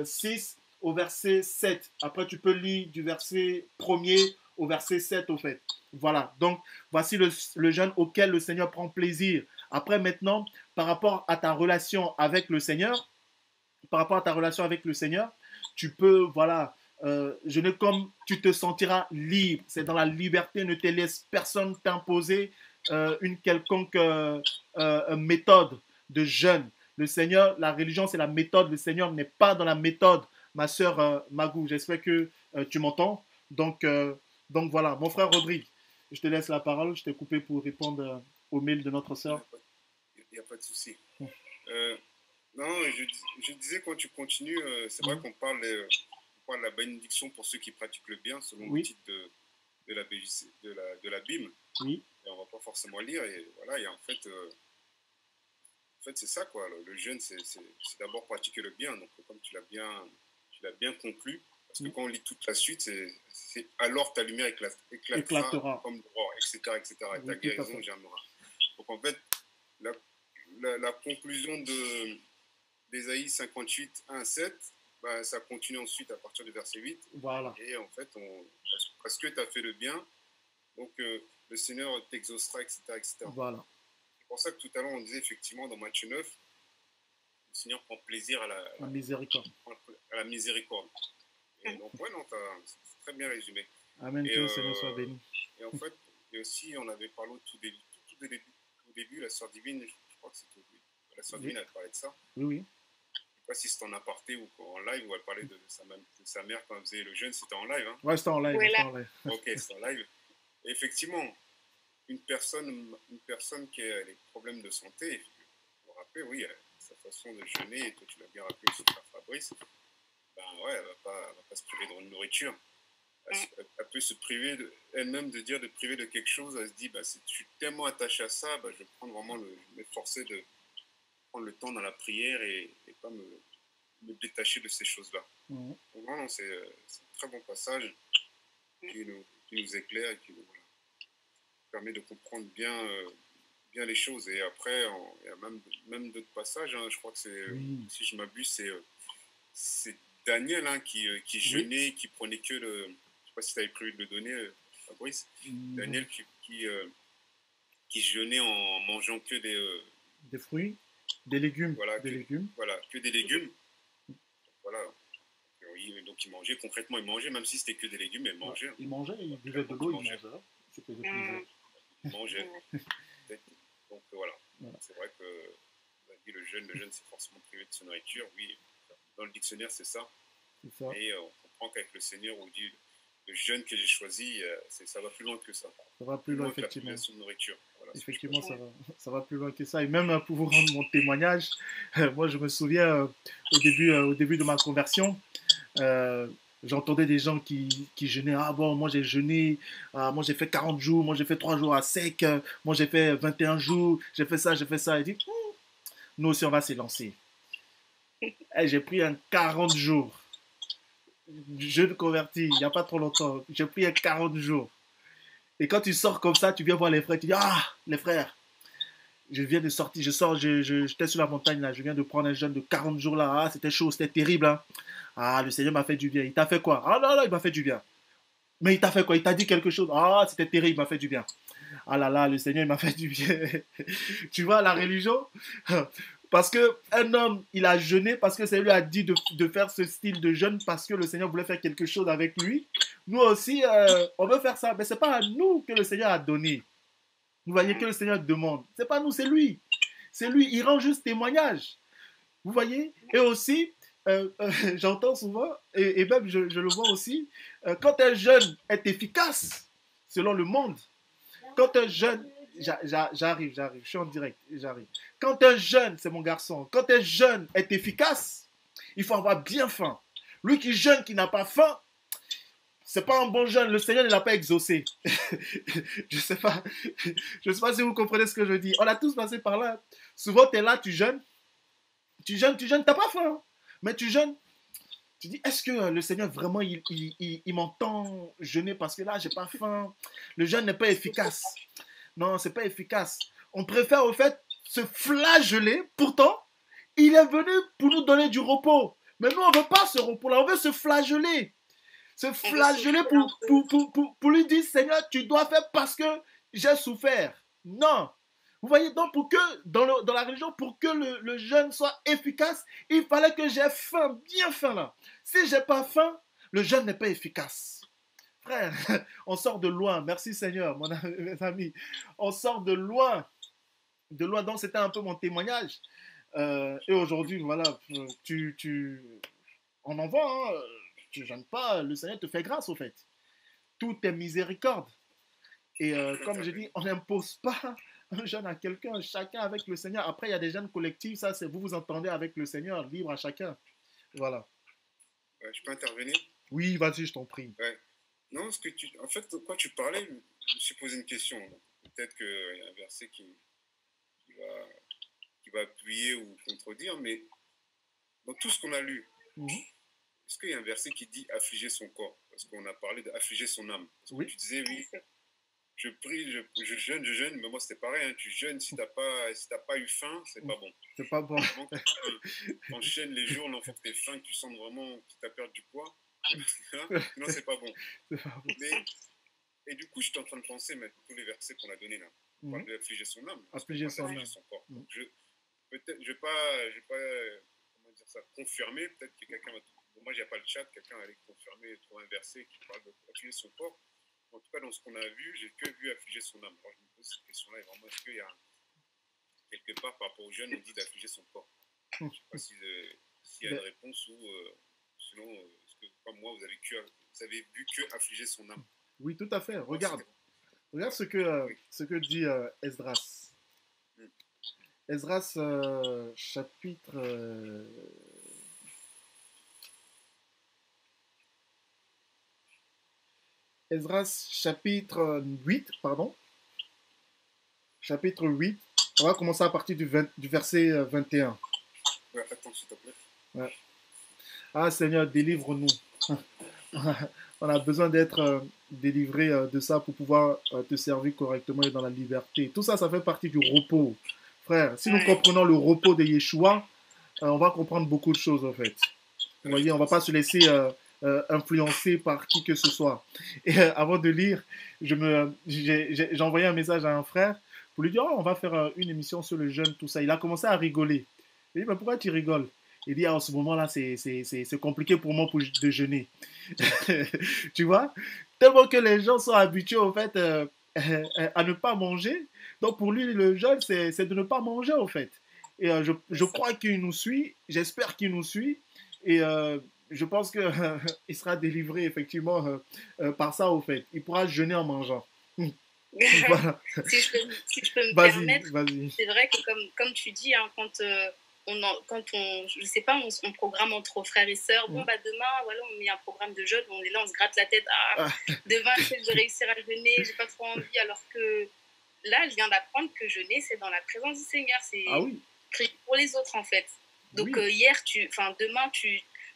6 au verset 7. Après tu peux lire du verset 1er au verset 7 au fait. Voilà, donc voici le jeûne auquel le Seigneur prend plaisir. Après maintenant, par rapport à ta relation avec le Seigneur, tu peux, voilà, jeûner comme tu te sentiras libre. C'est dans la liberté, ne te laisse personne t'imposer une quelconque méthode de jeûne. Le Seigneur, la religion, c'est la méthode. Le Seigneur n'est pas dans la méthode. Ma sœur Magou, j'espère que tu m'entends. Donc voilà, mon frère Rodrigue, je te laisse la parole. Je t'ai coupé pour répondre au mail de notre sœur. Il n'y a pas de souci. Non, je disais quand tu continues, c'est vrai qu'on parle de la bénédiction pour ceux qui pratiquent le bien, selon le titre de la Bible. Oui. Et on ne va pas forcément lire. Et voilà, et en fait c'est ça, quoi. Le jeûne, c'est d'abord pratiquer le bien. Donc, comme tu l'as bien conclu, parce que quand on lit toute la suite, c'est alors ta lumière éclatera comme l'aurore, etc., etc. Et ta guérison germera. Donc, en fait, la conclusion d'Ésaïe 58, 1 à 7, bah, ça continue ensuite à partir du verset 8. Voilà. Et en fait, parce que tu as fait le bien, donc le Seigneur t'exaucera, etc., etc. Voilà. C'est pour ça que tout à l'heure, on disait effectivement dans Matthieu 9, le Seigneur prend plaisir à la miséricorde. Et donc, ouais, non, c'est très bien résumé. Amen, que le Seigneur soit béni. Et en fait, et aussi, on avait parlé au début, la sœur Divine, je crois que c'était au début. La sœur Divine, elle parlait de ça. Oui. Je ne sais pas si c'était en aparté ou en live, où elle parlait de sa mère quand elle faisait le jeûne. C'était en live, hein? Ouais, c'était en live. Ok, c'était en live. Et effectivement, une personne qui a des problèmes de santé, vous vous rappelez, oui, sa façon de jeûner, et toi tu l'as bien rappelé aussi, Fabrice, ben ouais, elle va pas se priver de nourriture. Elle peut se priver elle-même de priver de quelque chose. Elle se dit, bah, si je suis tellement attaché à ça, bah, je vais prendre vraiment m'efforcer de prendre le temps dans la prière et pas me détacher de ces choses-là. Donc vraiment, c'est un très bon passage qui nous éclaire et qui nous permet de comprendre bien les choses. Et après, il y a même d'autres passages, hein, je crois que si je m'abuse, c'est Daniel, hein, qui jeûnait, qui prenait que le... Je ne sais pas si tu avais prévu de le donner, Fabrice. Daniel qui jeûnait en mangeant que des fruits, des légumes. Voilà, des légumes. Voilà, que des légumes. Voilà. Donc il mangeait, concrètement il mangeait, même si c'était que des légumes, il mangeait. Il mangeait, il buvait de l'eau, il mangeait. C'était le plaisir. Manger. Donc voilà. C'est vrai que on a dit le jeûne c'est forcément privé de sa nourriture. Oui, dans le dictionnaire c'est ça. Ça. Et on comprend qu'avec le Seigneur, on dit le jeûne que j'ai choisi, ça va plus loin que ça. Ça va plus loin, effectivement. La privation de nourriture. Voilà, effectivement, ça va plus loin que ça. Et même pour vous rendre mon témoignage, moi je me souviens au début de ma conversion, j'entendais des gens qui jeûnaient. Ah bon, moi j'ai jeûné, moi j'ai fait 40 jours, moi j'ai fait 3 jours à sec, moi j'ai fait 21 jours, j'ai fait ça, j'ai fait ça. Et dit, nous aussi on va s'élancer. Et j'ai pris un 40 jours. Jeûne converti, il n'y a pas trop longtemps. J'ai pris un 40 jours. Et quand tu sors comme ça, tu viens voir les frères, tu dis, ah, les frères, je viens de sortir, j'étais sur la montagne là, je viens de prendre un jeûne de 40 jours là, ah, c'était chaud, c'était terrible. Hein. Ah, le Seigneur m'a fait du bien. Il t'a fait quoi? Ah non, non, il m'a fait du bien. Mais il t'a fait quoi? Il t'a dit quelque chose? Ah, c'était terrible, il m'a fait du bien. Ah là là, le Seigneur il m'a fait du bien. Tu vois, la religion, parce qu'un homme, il a jeûné parce que c'est lui a dit de faire ce style de jeûne parce que le Seigneur voulait faire quelque chose avec lui. Nous aussi, on veut faire ça, mais ce n'est pas à nous que le Seigneur a donné. Vous voyez que le Seigneur demande. Ce n'est pas nous, c'est lui. C'est lui, il rend juste témoignage. Vous voyez? Et aussi, j'entends souvent, et même je le vois aussi, quand un jeûne est efficace, selon le monde, quand un jeûne, j'arrive, je suis en direct, j'arrive. Quand un jeûne, c'est mon garçon, quand un jeûne est efficace, il faut avoir bien faim. Lui qui jeûne, qui n'a pas faim, c'est pas un bon jeûne, le Seigneur ne l'a pas exaucé. Je sais pas si vous comprenez ce que je dis. On a tous passé par là. Souvent, tu es là, tu jeûnes, t'as pas faim, mais tu jeûnes. Tu dis, est-ce que le Seigneur vraiment, il m'entend jeûner parce que là, j'ai pas faim. Le jeûne n'est pas efficace. Non, c'est pas efficace. On préfère au fait se flageller. Pourtant, il est venu pour nous donner du repos. Mais nous, on ne veut pas ce repos-là. On veut se flageller. Se flageller pour lui dire, Seigneur, tu dois faire parce que j'ai souffert. Non. Vous voyez, donc pour que, dans la religion, pour que le jeûne soit efficace, il fallait que j'ai faim, bien faim là. Si j'ai pas faim, le jeûne n'est pas efficace. Frère, on sort de loin. Merci Seigneur, mes amis. On sort de loin. De loin, donc c'était un peu mon témoignage. Et aujourd'hui, voilà, on en voit, hein, tu ne jeûnes pas, le Seigneur te fait grâce au fait. Tout est miséricorde. Et comme je dis, on n'impose pas un jeûne à quelqu'un, chacun avec le Seigneur. Après, il y a des jeûnes collectifs, ça c'est vous entendez avec le Seigneur, libre à chacun. Voilà. Je peux intervenir? Oui, vas-y, je t'en prie. Ouais. Non, en fait, quand tu parlais, je me suis posé une question. Peut-être qu'il y a un verset qui va appuyer ou contredire, mais dans tout ce qu'on a lu, est-ce qu'il y a un verset qui dit affliger son corps? Parce qu'on a parlé d'affliger son âme. Parce que tu disais, oui, je prie, je jeûne, mais moi c'était pareil, hein, tu jeûnes, si t'as pas eu faim, c'est pas bon. C'est pas bon. Tu enchaînes les jours, il faut que tu aies faim, que tu sentes vraiment que tu as perdu du poids. Non, c'est pas bon. Et du coup, je suis en train de penser, mais tous les versets qu'on a donnés là, on parle d'affliger son âme, affliger son corps. Donc, je vais pas comment dire ça, confirmer, peut-être que quelqu'un va... Bon, moi, j'ai pas le chat, quelqu'un va aller confirmer, trouver un verset qui parle d'affliger son corps. En tout cas, dans ce qu'on a vu, j'ai que vu affliger son âme. Alors, je me pose cette question-là, et vraiment, est-ce qu'il y a quelque part, par rapport aux jeunes, on dit d'affliger son corps? Je ne sais pas s'il y a une réponse ou sinon, est-ce que, comme moi, vous avez vu que affliger son âme? Oui, tout à fait. Regarde ce que dit Esdras. Esdras, chapitre... Esdras, chapitre 8, pardon. Chapitre 8. On va commencer à partir du verset 21. Ouais, attends, s'il te plaît. Ouais. Ah, Seigneur, délivre-nous. On a besoin d'être délivré de ça pour pouvoir te servir correctement et dans la liberté. Tout ça, ça fait partie du repos. Frère, si nous comprenons le repos de Yeshua, on va comprendre beaucoup de choses, en fait. Vous voyez, on ne va pas se laisser influencé par qui que ce soit. Et avant de lire, j'ai envoyé un message à un frère pour lui dire, oh, on va faire une émission sur le jeûne, tout ça. Il a commencé à rigoler. Il dit, mais pourquoi tu rigoles? Il dit, en ce moment-là, c'est compliqué pour moi de jeûner. Tu vois? Tellement que les gens sont habitués, au fait, à ne pas manger. Donc pour lui, le jeûne, c'est de ne pas manger, en fait. Et je crois qu'il nous suit, j'espère qu'il nous suit. Et je pense qu'il il sera délivré, effectivement, par ça, au fait. Il pourra jeûner en mangeant. Voilà. Si je peux me Vas-y, permettre, vas-y. c'est vrai que comme tu dis, hein, quand on, je sais pas, on programme entre frères et sœurs, bon, bah demain, voilà, on met un programme de jeûne, on est là, on se gratte la tête, ah, demain, je vais réussir à jeûner, j'ai pas trop envie, alors que là, je viens d'apprendre que jeûner, c'est dans la présence du Seigneur, c'est Oui. prier pour les autres, en fait. Donc, Oui.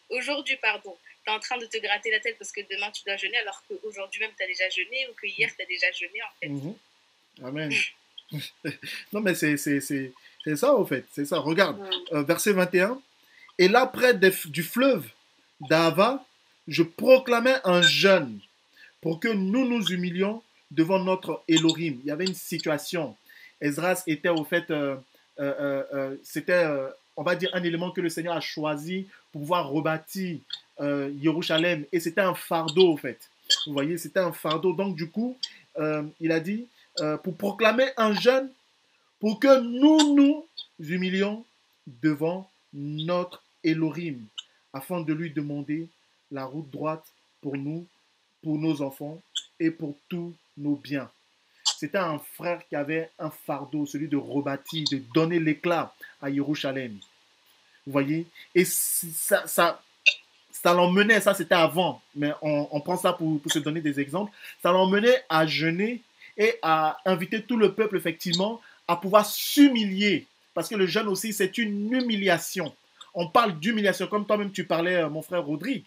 aujourd'hui, pardon, tu es en train de te gratter la tête parce que demain, tu dois jeûner, alors qu'aujourd'hui même, tu as déjà jeûné, ou que hier, tu as déjà jeûné, en fait. Amen. Non, mais c'est ça, en fait. C'est ça. Regarde, verset 21. Et là, près du fleuve d'Ava, je proclamais un jeûne pour que nous nous humilions devant notre Elohim. Il y avait une situation. Esdras était au fait, c'était, on va dire, un élément que le Seigneur a choisi pour pouvoir rebâtir Jérusalem. Et c'était un fardeau, au fait. Vous voyez, c'était un fardeau. Donc, du coup, il a dit, pour proclamer un jeûne, pour que nous nous humilions devant notre Elohim, afin de lui demander la route droite pour nous, pour nos enfants et pour tous nos biens. C'était un frère qui avait un fardeau, celui de rebâtir, de donner l'éclat à Jérusalem. Vous voyez? Et ça l'emmenait, ça c'était avant, mais on prend ça pour se donner des exemples, ça l'emmenait à jeûner et à inviter tout le peuple, effectivement, à pouvoir s'humilier. Parce que le jeûne aussi, c'est une humiliation. On parle d'humiliation, comme toi-même tu parlais, mon frère Rodrigue.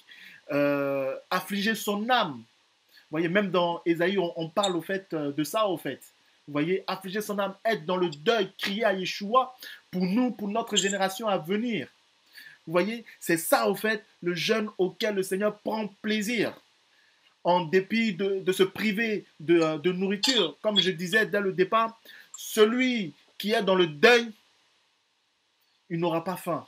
Affliger son âme. Vous voyez, même dans Ésaïe, on parle au fait de ça, au fait. Vous voyez, affliger son âme, être dans le deuil, crier à Yeshua pour nous, pour notre génération à venir. Vous voyez, c'est ça, au fait, le jeûne auquel le Seigneur prend plaisir. En dépit de se priver de nourriture, comme je disais dès le départ, celui qui est dans le deuil, il n'aura pas faim.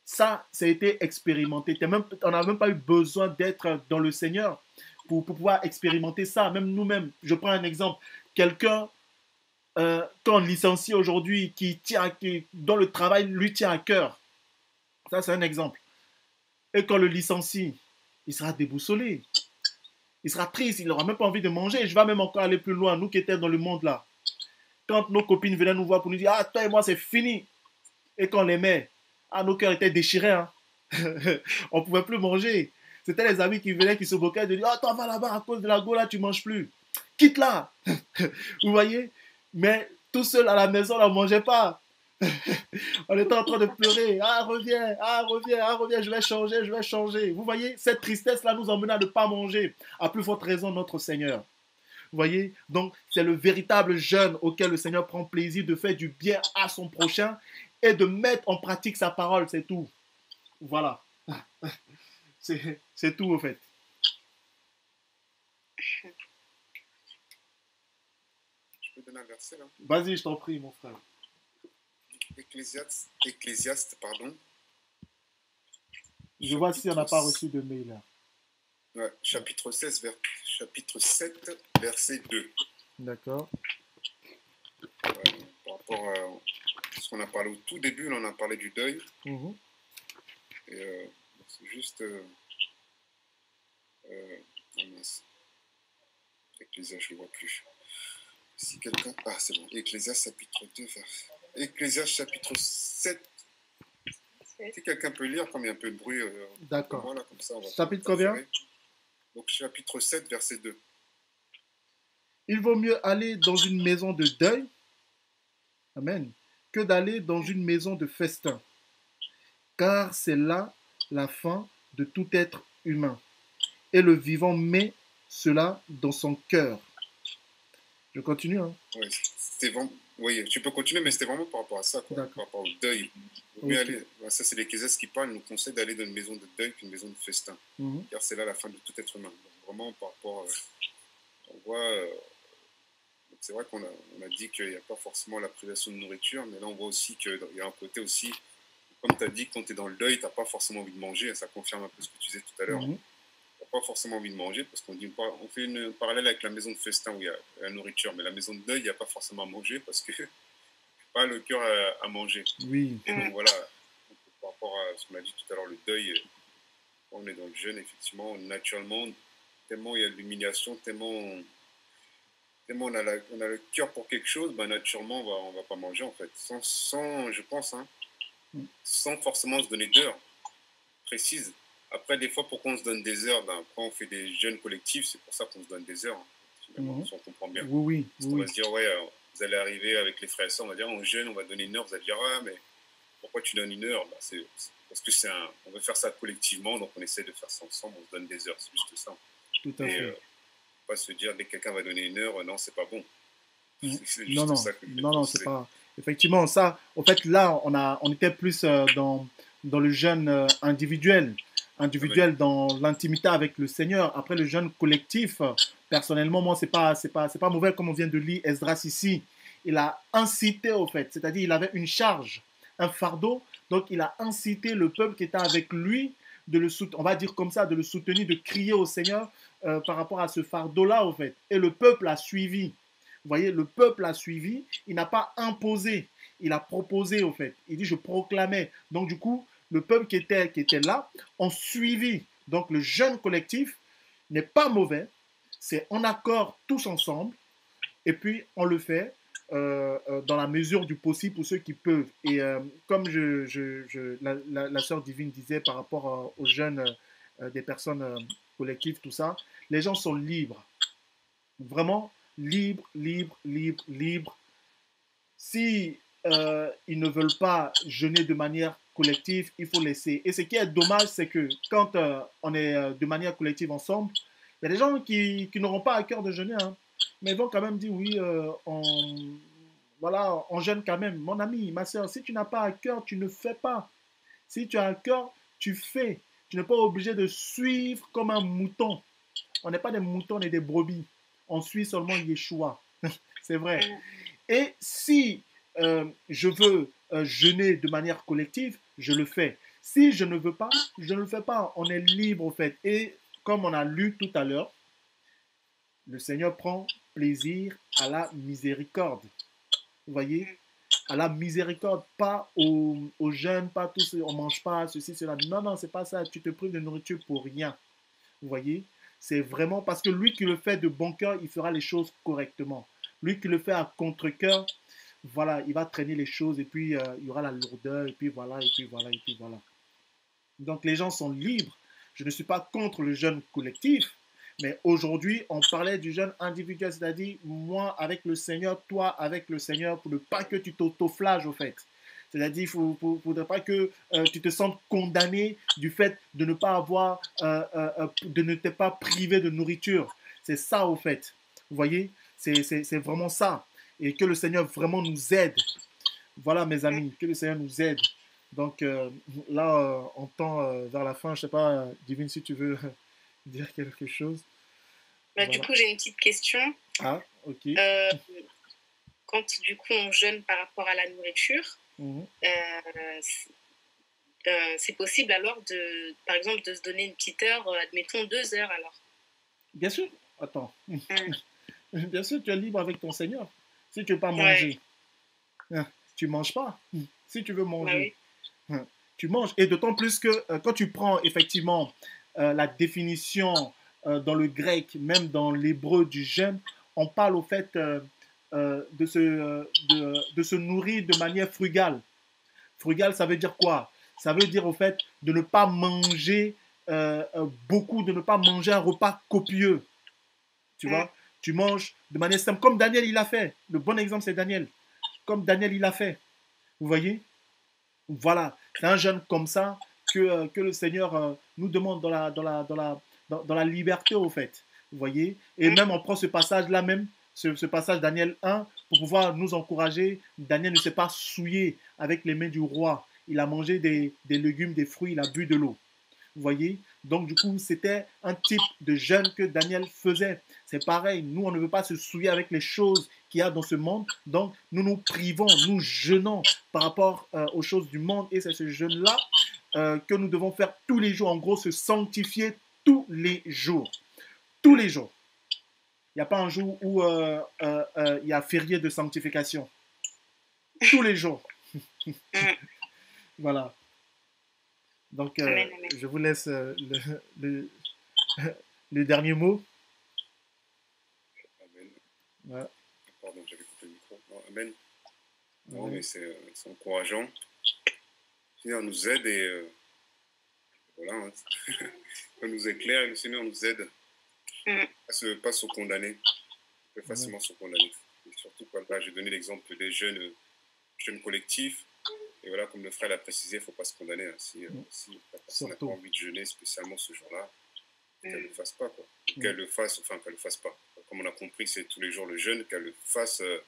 Ça a été expérimenté. On n'a même pas eu besoin d'être dans le Seigneur pour pouvoir expérimenter ça. Même nous-mêmes, je prends un exemple. Quelqu'un qu'on licencie aujourd'hui, dont le travail lui tient à cœur. Ça, c'est un exemple. Et quand le licencie, il sera déboussolé. Il sera triste, il n'aura même pas envie de manger. Je vais même encore aller plus loin, nous qui étions dans le monde là. Quand nos copines venaient nous voir pour nous dire « Ah, toi et moi, c'est fini !» Et qu'on les met, nos cœurs étaient déchirés. Hein. On ne pouvait plus manger. C'était les amis qui venaient, qui se moquaient de dire « Ah, toi, va là-bas, à cause de la go, là, tu ne manges plus. Quitte là !» Vous voyez? Mais tout seul à la maison, on ne mangeait pas. On était en train de pleurer. Ah, reviens, je vais changer, je vais changer. Vous voyez, cette tristesse-là nous emmène à ne pas manger. À plus forte raison, notre Seigneur. Vous voyez, donc c'est le véritable jeûne auquel le Seigneur prend plaisir de faire du bien à son prochain et de mettre en pratique sa parole, c'est tout. Voilà. C'est tout, au fait. Je peux donner un verset, là? Vas-y, je t'en prie, mon frère. Ecclésiaste, pardon. Je vois si on n'a pas reçu de mail, là. Ouais, chapitre 7, verset 2. D'accord. Par rapport à ce qu'on a parlé au tout début, là, on a parlé du deuil. Et c'est juste... mince. Ecclésiaste, je ne le vois plus. Si quelqu'un... Ah, c'est bon. Ecclésiaste, chapitre 2, Ecclésiaste, chapitre 7. Si quelqu'un peut lire, comme il y a un peu de bruit... D'accord. Voilà, comme ça, on va chapitre combien? Donc, chapitre 7, verset 2. Il vaut mieux aller dans une maison de deuil, amen, que d'aller dans une maison de festin. Car c'est là la fin de tout être humain. Et le vivant met cela dans son cœur. Je continue. Hein. Oui, tu peux continuer, mais c'était vraiment par rapport à ça, quoi, par rapport au deuil. Okay. Ça, c'est l'Ecclésiaste qui parle, nous conseille d'aller dans une maison de deuil qu'une maison de festin. Car c'est là la fin de tout être humain. Donc, vraiment, par rapport... on voit... c'est vrai qu'on a dit qu'il n'y a pas forcément la privation de nourriture, mais là, on voit aussi qu'il y a un côté aussi... Comme tu as dit, quand tu es dans le deuil, tu n'as pas forcément envie de manger. Ça confirme un peu ce que tu disais tout à l'heure. Tu n'as pas forcément envie de manger, parce on fait une parallèle avec la maison de festin où il y a la nourriture, mais la maison de deuil, il n'y a pas forcément à manger parce que pas le cœur à manger. Oui. Donc voilà, par rapport à ce qu'on a dit tout à l'heure, le deuil, quand on est dans le jeûne, effectivement, naturellement, tellement il y a de l'humiliation, tellement on a le cœur pour quelque chose, ben, naturellement, on va pas manger, en fait. Sans je pense, hein, sans forcément se donner d'heures précises. Après, des fois, pourquoi on se donne des heures, ben, quand on fait des jeûnes collectifs, c'est pour ça qu'on se donne des heures, hein, finalement, si on comprend bien. Oui. Parce qu'on va se dire, ouais, vous allez arriver avec les frères et sœurs, on va dire, on jeûne, on va donner une heure, vous allez dire, ouais, mais pourquoi tu donnes une heure? Ben, c'est parce que on veut faire ça collectivement, donc on essaie de faire ça ensemble, on se donne des heures, c'est juste ça. Tout à fait. Pas se dire, dès que quelqu'un va donner une heure, non, c'est pas bon. C'est juste ça que non, c'est pas... Effectivement, ça, en fait, là, on était plus dans le jeûne individuel dans l'intimité avec le Seigneur. Après, le jeûne collectif, personnellement, moi, c'est pas mauvais, comme on vient de lire Esdras ici. Il a incité, au fait, c'est-à-dire il avait une charge, un fardeau, donc il a incité le peuple qui était avec lui, on va dire comme ça, de le soutenir, de crier au Seigneur par rapport à ce fardeau-là, au fait. Et le peuple a suivi. Vous voyez, le peuple a suivi, il n'a pas imposé, il a proposé, au fait. Il dit, je proclamais. Donc, du coup, le peuple qui était là ont suivi. Donc, le jeûne collectif n'est pas mauvais, c'est en accord tous ensemble, et puis on le fait dans la mesure du possible pour ceux qui peuvent. Et comme la sœur divine disait par rapport aux jeunes des personnes collectives, tout ça, les gens sont libres. Vraiment libres. Si ils ne veulent pas jeûner de manière collective, il faut laisser. Et ce qui est dommage, c'est que quand on est de manière collective ensemble, il y a des gens qui n'auront pas à cœur de jeûner, hein, mais ils vont quand même dire oui, on jeûne quand même. Mon ami, ma soeur, si tu n'as pas à cœur, tu ne fais pas. Si tu as à cœur, tu fais. Tu n'es pas obligé de suivre comme un mouton. On n'est pas des moutons, on est des brebis. On suit seulement Yeshua. C'est vrai. Et si je veux jeûner de manière collective, je le fais. Si je ne veux pas, je ne le fais pas. On est libre, au fait. Et comme on a lu tout à l'heure, le Seigneur prend plaisir à la miséricorde. Vous voyez, à la miséricorde, pas au jeûne, pas tout ce, on mange pas, ceci, cela. Non, c'est pas ça. Tu te prives de nourriture pour rien. Vous voyez, c'est vraiment parce que lui qui le fait de bon cœur, il fera les choses correctement. Lui qui le fait à contre-cœur, voilà, il va traîner les choses et puis il y aura la lourdeur et puis voilà. Donc les gens sont libres. Je ne suis pas contre le jeûne collectif, mais aujourd'hui, on parlait du jeûne individuel, c'est-à-dire moi avec le Seigneur, toi avec le Seigneur, pour ne pas que tu t'autoflages au fait. C'est-à-dire, il ne faudrait pas que tu te sentes condamné du fait de ne pas avoir, de ne t'être pas privé de nourriture. C'est ça au fait. Vous voyez, c'est vraiment ça. Et que le Seigneur vraiment nous aide. Voilà mes amis, que le Seigneur nous aide. Donc là, on tend vers la fin. Je ne sais pas, Divine, si tu veux dire quelque chose. Bah, voilà. Du coup, j'ai une petite question. Ah, ok. Quand du coup on jeûne par rapport à la nourriture, c'est possible alors par exemple, de se donner une petite heure, admettons 2 heures alors. Bien sûr. Attends. Bien sûr, tu es libre avec ton Seigneur. Si tu ne veux pas manger, tu ne manges pas. Si tu veux manger, tu manges. Et d'autant plus que quand tu prends effectivement la définition dans le grec, même dans l'hébreu du jeûne, on parle au fait de se nourrir de manière frugale. Frugale, ça veut dire quoi? Ça veut dire au fait de ne pas manger beaucoup, de ne pas manger un repas copieux. Tu vois? Tu manges de manière simple, comme Daniel il a fait. Le bon exemple, c'est Daniel. Comme Daniel il a fait. Vous voyez? Voilà. C'est un jeûne comme ça que le Seigneur nous demande dans la liberté, au fait. Vous voyez? Et même, on prend ce passage-là même, ce passage Daniel 1, pour pouvoir nous encourager. Daniel ne s'est pas souillé avec les mains du roi. Il a mangé des légumes, des fruits, il a bu de l'eau. Vous voyez? Donc, du coup, c'était un type de jeûne que Daniel faisait. C'est pareil, nous, on ne veut pas se souiller avec les choses qu'il y a dans ce monde. Donc, nous nous privons, nous jeûnons par rapport aux choses du monde. Et c'est ce jeûne-là que nous devons faire tous les jours. En gros, se sanctifier tous les jours. Tous les jours. Il n'y a pas un jour où il y a férié de sanctification. Tous les jours. Voilà. Donc, Amen, amen. je vous laisse le dernier mot. Amen. Ouais. Pardon, j'avais coupé le micro. Non, amen. Non, Ouais. mais c'est encourageant. Le Seigneur nous aide et voilà. Hein. Il nous éclaire et le Seigneur nous aide pas se condamner. On peut facilement se condamner. Et surtout, là, j'ai donné l'exemple des jeunes collectifs. Et voilà, comme le frère l'a précisé, il ne faut pas se condamner. Hein. Si la personne n'a pas envie de jeûner spécialement ce jour-là, qu'elle ne le fasse pas. Quoi. Qu'elle le fasse, enfin qu'elle ne le fasse pas. Comme on a compris que c'est tous les jours le jeûne, qu'elle le fasse de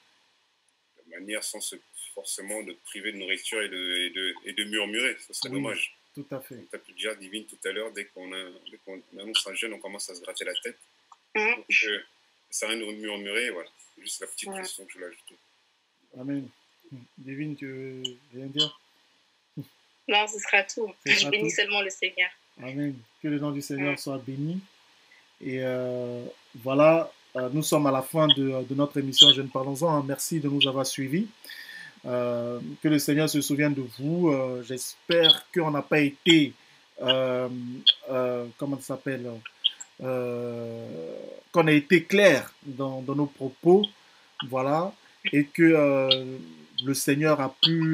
manière sans forcément de priver de nourriture et de murmurer. Ce serait dommage. Tout à fait. Comme tu as pu le dire, Divine, tout à l'heure, dès qu'on annonce un jeûne, on commence à se gratter la tête. Donc, ça sert à rien de murmurer. Voilà. C'est juste la petite question que je voulais ajouter. Amen. Divine, tu veux rien dire? Non, ce sera tout. Je bénis seulement le Seigneur. Amen. Que le nom du Seigneur soit béni. Et voilà, nous sommes à la fin de notre émission Jeunes Parlons-en. Merci de nous avoir suivis. Que le Seigneur se souvienne de vous. J'espère qu'on n'a pas été, comment ça s'appelle, qu'on a été clair dans nos propos. Voilà. Et que le Seigneur a pu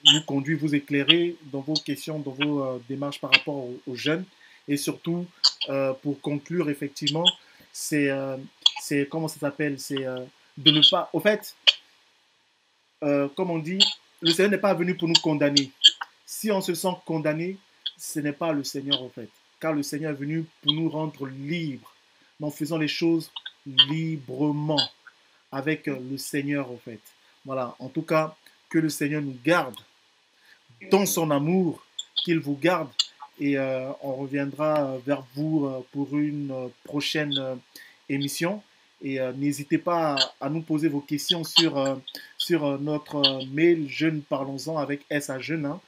nous conduire, vous éclairer dans vos questions, dans vos démarches par rapport aux jeunes. Et surtout, pour conclure, effectivement, c'est comment ça s'appelle, c'est de ne pas, au fait, comme on dit, le Seigneur n'est pas venu pour nous condamner. Si on se sent condamné, ce n'est pas le Seigneur, en fait. Car le Seigneur est venu pour nous rendre libres, en faisant les choses librement, avec le Seigneur, en fait. Voilà, en tout cas, que le Seigneur nous garde dans son amour, qu'il vous garde. Et on reviendra vers vous pour une prochaine émission. Et n'hésitez pas à nous poser vos questions sur notre mail jeunesparlons-en avec s à jeune,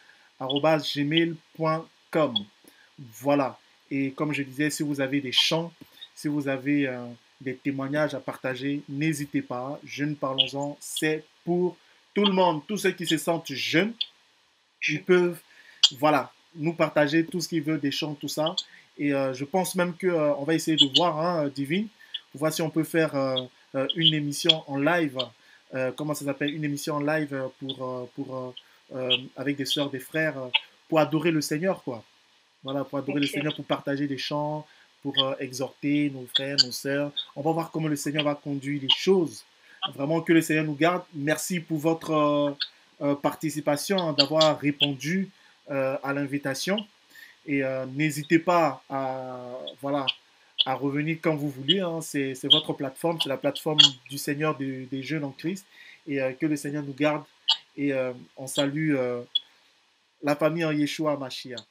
@gmail.com. Voilà. Et comme je disais, si vous avez des chants, si vous avez des témoignages à partager, n'hésitez pas. Jeunes Parlons-en, c'est pour tout le monde. Tous ceux qui se sentent jeunes, ils peuvent, voilà, nous partager tout ce qu'ils veulent, des chants, tout ça. Et je pense même qu'on va essayer de voir, hein, Divine, pour voir si on peut faire une émission en live. Comment ça s'appelle? Une émission en live avec des sœurs, des frères, pour adorer le Seigneur, quoi. Voilà, pour adorer le Seigneur, pour partager des chants, pour exhorter nos frères, nos sœurs. On va voir comment le Seigneur va conduire les choses. Vraiment que le Seigneur nous garde. Merci pour votre participation, hein, d'avoir répondu à l'invitation. Et n'hésitez pas voilà, à revenir quand vous voulez. Hein. C'est votre plateforme, c'est la plateforme du Seigneur des jeunes en Christ. Et que le Seigneur nous garde. Et on salue la famille en Yeshua Mashiach.